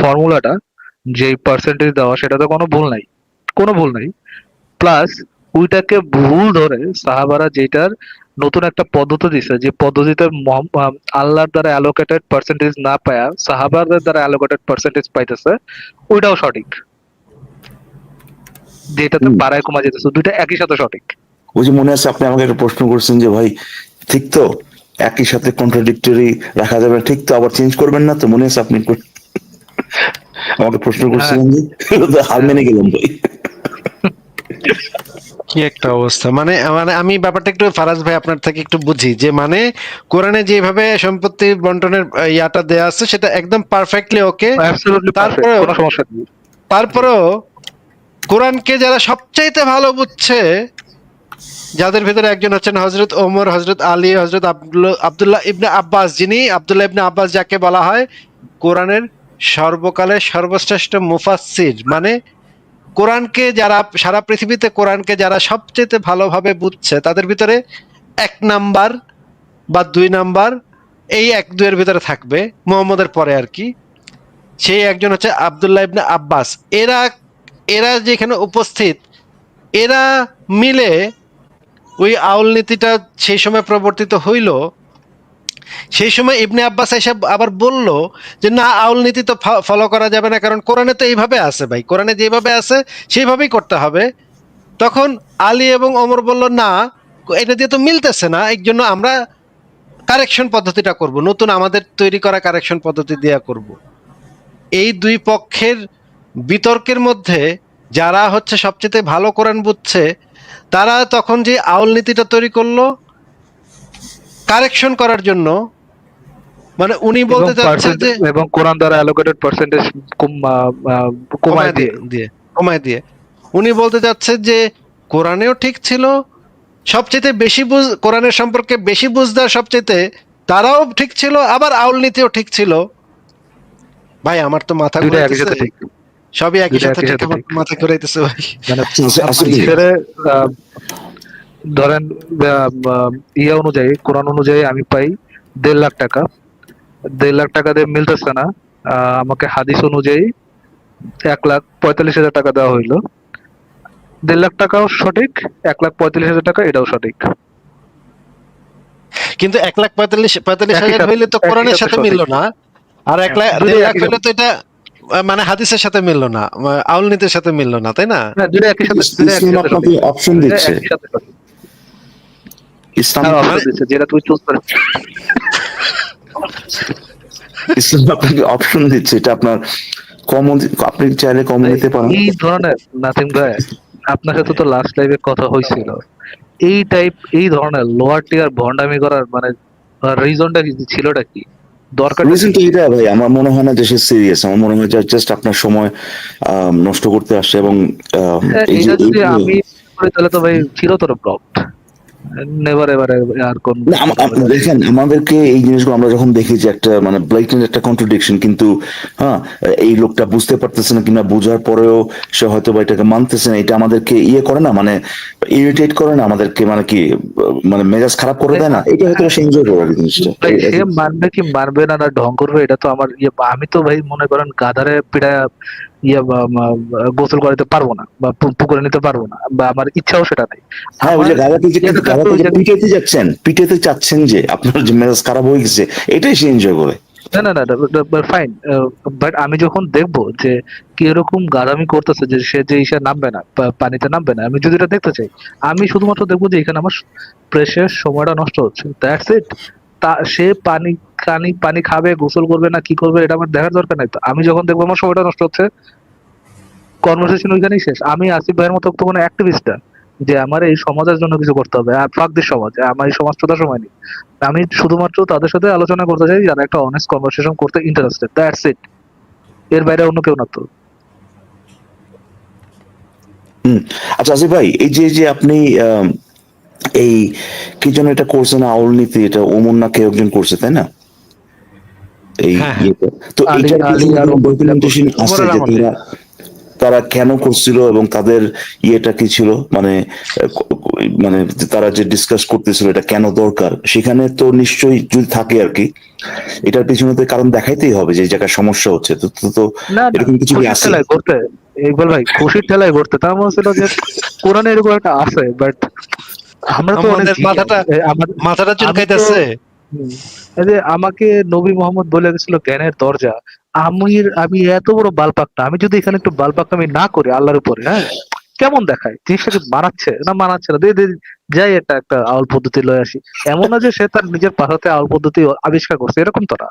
ফর্মুলাটা, যে পার্সেন্টেজ দেওয়া, সেটাতে কোনো ভুল নাই, কোনো ভুল নাই। প্লাস ওইটাকে ভুল ধরে সাহাবারা যেটার নতুন একটা পদ্ধতি দিছে, যে পদ্ধতিতে আল্লাহর দ্বারা অ্যালোকেটেড পার্সেন্টেজ না পায়া সাহাবাদের দ্বারা অ্যালোকেটেড পার্সেন্টেজ পাইতেছে, ওইটাও সঠিক। যেটাতে বাড়ায় কমা যেতেছে, দুইটা একই সাথে সঠিক। ওই যে মনে আছে আপনি আমাকে একটা প্রশ্ন করছেন যে ভাই ঠিক তো, একই সাথে কন্ট্রাডিক্টরি রাখা যাবে না, ঠিক তো, আবার চেঞ্জ করবেন না তো? মনে আছে আপনি আমাকে প্রশ্ন করছিলেন যে, তো হার মেনে গেলাম ভাই। কি একটা অবস্থা, মানে মানে আমি ব্যাপারটা একটু ফারাজ ভাই আপনার থেকে একটু বুঝি, যে মানে কোরআনে যেভাবে সম্পত্তি বন্টনের ইয়াটা দেয়া আছে সেটা একদম পারফেক্টলি ওকে। অ্যাবসলিউটলি পারফেক্ট, তারপরেও কোনো সমস্যা নেই। তারপরেও কোরআনকে যারা সবচাইতে ভালো বুঝছে, যাদের ভিতরে একজন হচ্ছেন হযরত ওমর, হযরত আলী, হযরত আব্দুল্লাহ ইবনে আব্বাস, যিনি আব্দুল্লাহ ইবনে আব্বাস যাকে বলা হয় কোরআনের সর্বকালের সর্বশ্রেষ্ঠ মুফাসসির, মানে কোরআনকে যারা সারা পৃথিবীতে কোরআনকে যারা সবচেয়ে ভালোভাবে বুঝছে, তাদের ভিতরে 1 নাম্বার বা 2 নাম্বার এই এক দুয়ের ভিতরে থাকবে মুহাম্মদের পরে আর কি, সেই একজন হচ্ছে আব্দুল্লাহ ইবনে আব্বাস। এরা এরা যেখানে উপস্থিত, এরা মিলে ওই আউল নীতিটা সেই সময় প্রবর্তিত হইল। সেই সময় ইবনে আব্বাস এসে আবার বলল যে না, আউল নীতি তো ফলো করা যাবে না, কারণ কোরআনে তো এইভাবে আছে ভাই, কোরআনে যেভাবে আছে সেইভাবেই করতে হবে। তখন আলী এবং ওমর বলল না, এটা দিয়ে তো মিলতেছে না, এই জন্য আমরা কারেকশন পদ্ধতিটা করব, নতুন আমাদের তৈরি করা কারেকশন পদ্ধতি দিয়ে করব। এই দুই পক্ষের বিতর্কের মধ্যে যারা হচ্ছে সবচেয়ে ভালো কোরআন বুঝছে, তারা তখন যে আউল নীতিটা তৈরি করলো কারেকশন করার জন্য, মানে উনি বলতে চাচ্ছে যে এবং কোরআন দ্বারা অ্যালোকেটেড পার্সেন্টেজ কমায় দিয়ে কমায় দিয়ে উনি বলতে চাচ্ছে যে কোরআনেও ঠিক ছিল, সবচেয়ে বেশি কোরআনের সম্পর্কে বেশি বুঝদার সবচেয়ে তারাও ঠিক ছিল, আবার আউল নীতিও ঠিক ছিল। ভাই আমার তো মাথা দুইটা একই সাথে ঘুরাইতেছে, ঠিক, সবই একই দুইটা সাথে একই ঠিক, সাথে আমার ঠিক। মাথা ঘুরাইতেছে ভাই। মানে আসলে ঈশ্বরে ধরেন ইয়ে অনুযায়ী, কোরআন অনুযায়ী আমি পাই 1.5 লাখ টাকা, 1.5 লাখ টাকা দিয়ে মিলতেছে না। আমাকে হাদিস অনুযায়ী 1,45,000 টাকা দেওয়া হইলো। 1.5 লাখ টাকাও সঠিক, 1,45,000 টাকা এটাও সঠিক। কিন্তু 1,45,000 সাথে- হইলে তো একই কোরআনের সাথে সাথে সঠিক। মিললো না, আর 1,00,000 দুটোই 1,50,000 একই হইলে তো এটা মানে হাদিসের সাথে মিললো না, আউল নীতির সাথে মিললো না, তাই না? হ্যাঁ, দুটো একই সাথে, দুটো একই ইসলাম সাথে আপনাকে সঠিক। অপশন দুটো দিচ্ছে, একই সাথে সঠিক। ইসলাম হ্যাঁ, option মানে- দিচ্ছে, যেটা তুই চুজ করে। ইসলাম আপনাকে অপশন দিচ্ছে, এটা আপনার কম, আপনি চাইলে কম নিতে পারেন। এই ধরনের নাথিং ভাই, আপনার সাথে তো লাস্ট লাইভে কথা হয়েছিল, এই ধরনের লোয়ার টিয়ার ভন্ডামি করার মানে রিজনটা কি ছিলটা কি, দরকারটা রিজন তো কি? এটা ভাই, আমার মনে হয় না যে সে সিরিয়াস, আমার মনে হয় যে জাস্ট আপনার সময় নষ্ট করতে আসছে। এবং এই যে এটা যদি এই- আমি করি তাহলে তো ভাই চিরতর ব্লকড, নেভার এভার আর কোন না, দেখেন আমাদেরকে এই জিনিসগুলো আমরা যখন দেখি যে একটা মানে ব্লাইটেন্ট একটা কন্ট্রাডিকশন, কিন্তু হ্যাঁ এই লোকটা বুঝতে পারতেছে না, কিংবা বোঝার পরেও সে হয়তো বা এটাকে মানতেছে না, এটা আমাদেরকে ইয়ে করে না, মানে ইরিটেট করে না আমাদেরকে, মানে কি মানে মেজাজ খারাপ করে দেয় না, এটা হয়তো সে এনজয় করে আর কি জিনিসটা। ভাই সে মানবে কি মানবে না, না ঢং করবে, এটা তো আমার ইয়ে, আমি তো ভাই মনে করেন গাধারে পিড়ায় ইয়ে গোসল করাতে পারবো না, বা পুকুরে নিতে পারবো না, বা আমার ইচ্ছাও সেটা নেই। হ্যাঁ, ওই যে আমার গাধাকে যে ইচ্ছা গাধাকে থাকবে ওই যে জায়গায়- পিটাতে চাচ্ছেন যে আপনার যে মেজাজ খারাপ হয়ে গেছে, এটাই সে এনজয় করে। না না না, ফাইন, বাট আমি যখন দেখবো যে কিরকম গাধামি করতেছে, যে সে যে ইসে নামবে না, পানিতে নামবে না, আমি যদি এটা দেখতে চাই, আমি শুধুমাত্র দেখবো যে এখানে আমার প্রেশার সময়টা নষ্ট হচ্ছে, দ্যাটস ইট। সে পানি খাবে, গোসল করবে না কি করবে, এটা আমার দেখার দরকার নাই। তো আমি যখন দেখবো আমার সময়টা নষ্ট হচ্ছে, কনভারসেশন ওইখানেই শেষ। আমি আসিফ ভাইয়ের মতো তো কোনো অ্যাক্টিভিস্ট না যে আমার এই সমাজের জন্য কিছু করতে হবে, আর ফাক দিস সমাজ, আমার এই সমাজ চোদার সময় নেই। আমি শুধুমাত্র তাদের সাথে আলোচনা করতে চাই যারা একটা অনেস্ট কনভারসেশন করতে ইন্টারেস্টেড, দ্যাটস ইট। এর বাইরে অন্য কেউ না তো। আচ্ছা আসিফ ভাই, এই যে আপনি এই কি যেন এটা করছেন, আউল নীতি, এটা ওমর না কেউ একজন করছে তাই না? এই হ্যাঁ, হ্যাঁ। ইয়েটা তো আলী এটার আলী পিছনে আর কোনো ডকুমেন্টেশন আছে ওমরের যে আমলে। তারা কেন করছিল এবং তাদের ইয়েটা কি ছিল, মানে মানে তারা যে ডিসকাস করতেছিল এটা কেন দরকার, সেখানে তো নিশ্চয়ই যদি থাকে আর কি, এটার পিছনে তো কারণ দেখাইতেই হবে যে এই জায়গায় সমস্যা হচ্ছে, তো তো তো না না, এরকম কিছু কি খুশির আছে? ঠেলায় ঘুরতে, ইকবাল ভাই খুশির ঠেলায় ঘুরতে, তার মনে হচ্ছিল যে কোরআনে এরকম একটা আছে, বাট আমরা তো অনেক আমাদের মাথাটা আমি তো চুলকাইতেছে। এই যে আমাকে নবী মোহাম্মদ বলে গেছিল জ্ঞানের দরজা, আমি এত বড় বালপাকটা, আমি যদি এখানে একটু বালপাকটা না করি আল্লাহর উপরে, হ্যাঁ কেমন দেখায় জিনিসটা, কি মানাচ্ছে না মানাচ্ছে না, দে যাই একটা আউল পদ্ধতি লয়ে আসি। এমন না যে সে তার নিজের পাশাতে আউল পদ্ধতি আবিষ্কার করছে, এরকম তো না।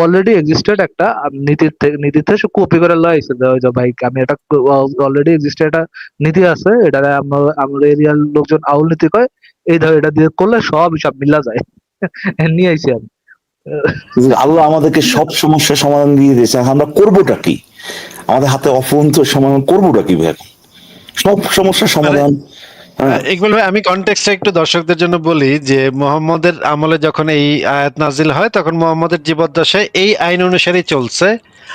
অলরেডি এক্সিস্টেড একটা নীতি থেকে সে কপি করে লয়ে আইছে, যে ভাই আমি এটা অলরেডি এক্সিস্টেড একটা নীতি আছে, এটা আমরা এরিয়ার লোকজন আউল নীতি কয়, এই ধর এটা দিয়ে করলে সব হিসাব মিলা যায়। নিয়ে আইছি আমি। আল্লাহ আমাদেরকে সব সমস্যার সমাধান দিয়ে দিয়েছে, আমরা করবোটা কি? আমাদের হাতে অফুরন্ত সমাধান, করবোটা কি ভাই? সব সমস্যার সমাধান। হ্যাঁ, ইকবাল ভাই, আমি কনটেক্সটে একটু দর্শকদের জন্য বলি যে মুহাম্মদের আমলে যখন এই আয়াত নাজিল হয় তখন মুহাম্মদের জীবদ্দশায় এই আইন অনুসারেই চলছে,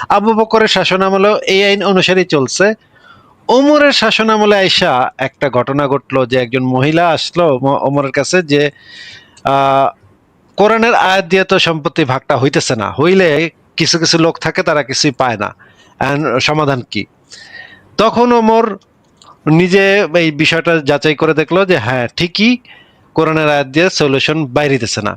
আবু বকরের শাসন আমলেও এই আইন অনুসারেই চলছে। ওমরের শাসন আমলে আইসা একটা ঘটনা ঘটলো যে একজন মহিলা আসলো ওমরের কাছে যে আহ কোরআনের আয়াত দিয়ে তো সম্পত্তি ভাগটা হইতেছে না, হইলে কিছু কিছু লোক থাকে তারা কিছুই পায় না, And সমাধান কি? তখন ওমর নিজে এই বিষয়টা যাচাই করে দেখলো যে হ্যাঁ ঠিকই কোরআনের আয়াত দিয়ে সলিউশন বাইরিতেছে না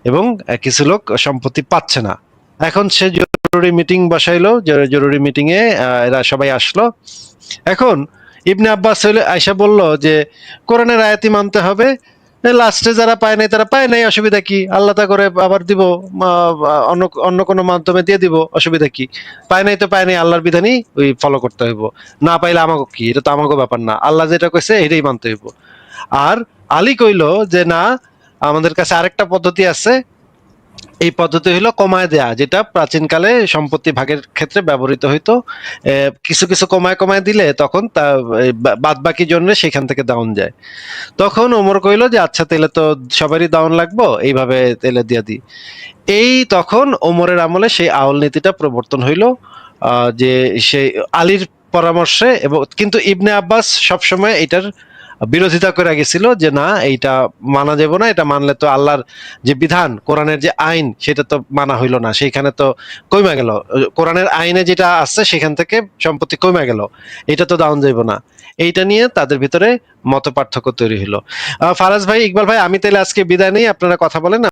এবং কিছু লোক সম্পত্তি পাচ্ছে না। এখন সে জরুরি মিটিং বসাইলো, জরুরি মিটিং এ এরা সবাই আসলো। এখন ইবনে আব্বাস আয়সা বলল যে কোরআনের আয়াতই মানতে হবে, লাস্টে যারা পায় নাই তারা পায় নাই, অসুবিধা কি, আল্লাহ তা করে আবার দিব, অন্য অন্য কোনো মাধ্যমে দিয়ে দিব, অসুবিধা কি, পায় নাই তো পায় নাই, আল্লাহর বিধানই ওই ফলো করতে হইব, না পাইলে আমাকে কি, এটা তো আমাকে ব্যাপার না, আল্লাহ যেটা কইছে এটাই মানতে হইব। আর আলী কইলো যে না, আমাদের কাছে আরেকটা পদ্ধতি আছে, এই পদ্ধতি হলো কমায় দেয়া, যেটা প্রাচীনকালে সম্পত্তি ভাগের ক্ষেত্রে ব্যবহৃত হইতো। কিছু কিছু কমায় কমায় দিলে তখন তা বাদ বাকি জন্য সেখান থেকে ডাউন যায়। তখন ওমর কইলো যে আচ্ছা তাহলে তো সবারই ডাউন লাগবো, এইভাবে তেলে দিয়ে দিই। এই তখন ওমরের আমলে সেই আউল নীতিটা প্রবর্তন হইলো, যে সেই আলীর পরামর্শে, এবং কিন্তু ইবনে আব্বাস সবসময় এটার বিরোধিতা করে গেছিল যে না এইটা মানা যাবে না, এটা মানলে তো আল্লাহর যে বিধান, কোরআনের যে আইন, সেটা তো মানা হইলো না, সেইখানে তো কইমা গেল, কোরআনের আইনে যেটা আছে সেখান থেকে সম্পত্তি কইমা গেল, এটা তো ডাউন যাইব না। এইটা নিয়ে তাদের ভিতরে মত পার্থক্য তৈরি হলো। ফারাজ ভাই, ইকবাল ভাই, আমি তাহলে আজকে বিদায় নেই, আপনারা কথা বলেন।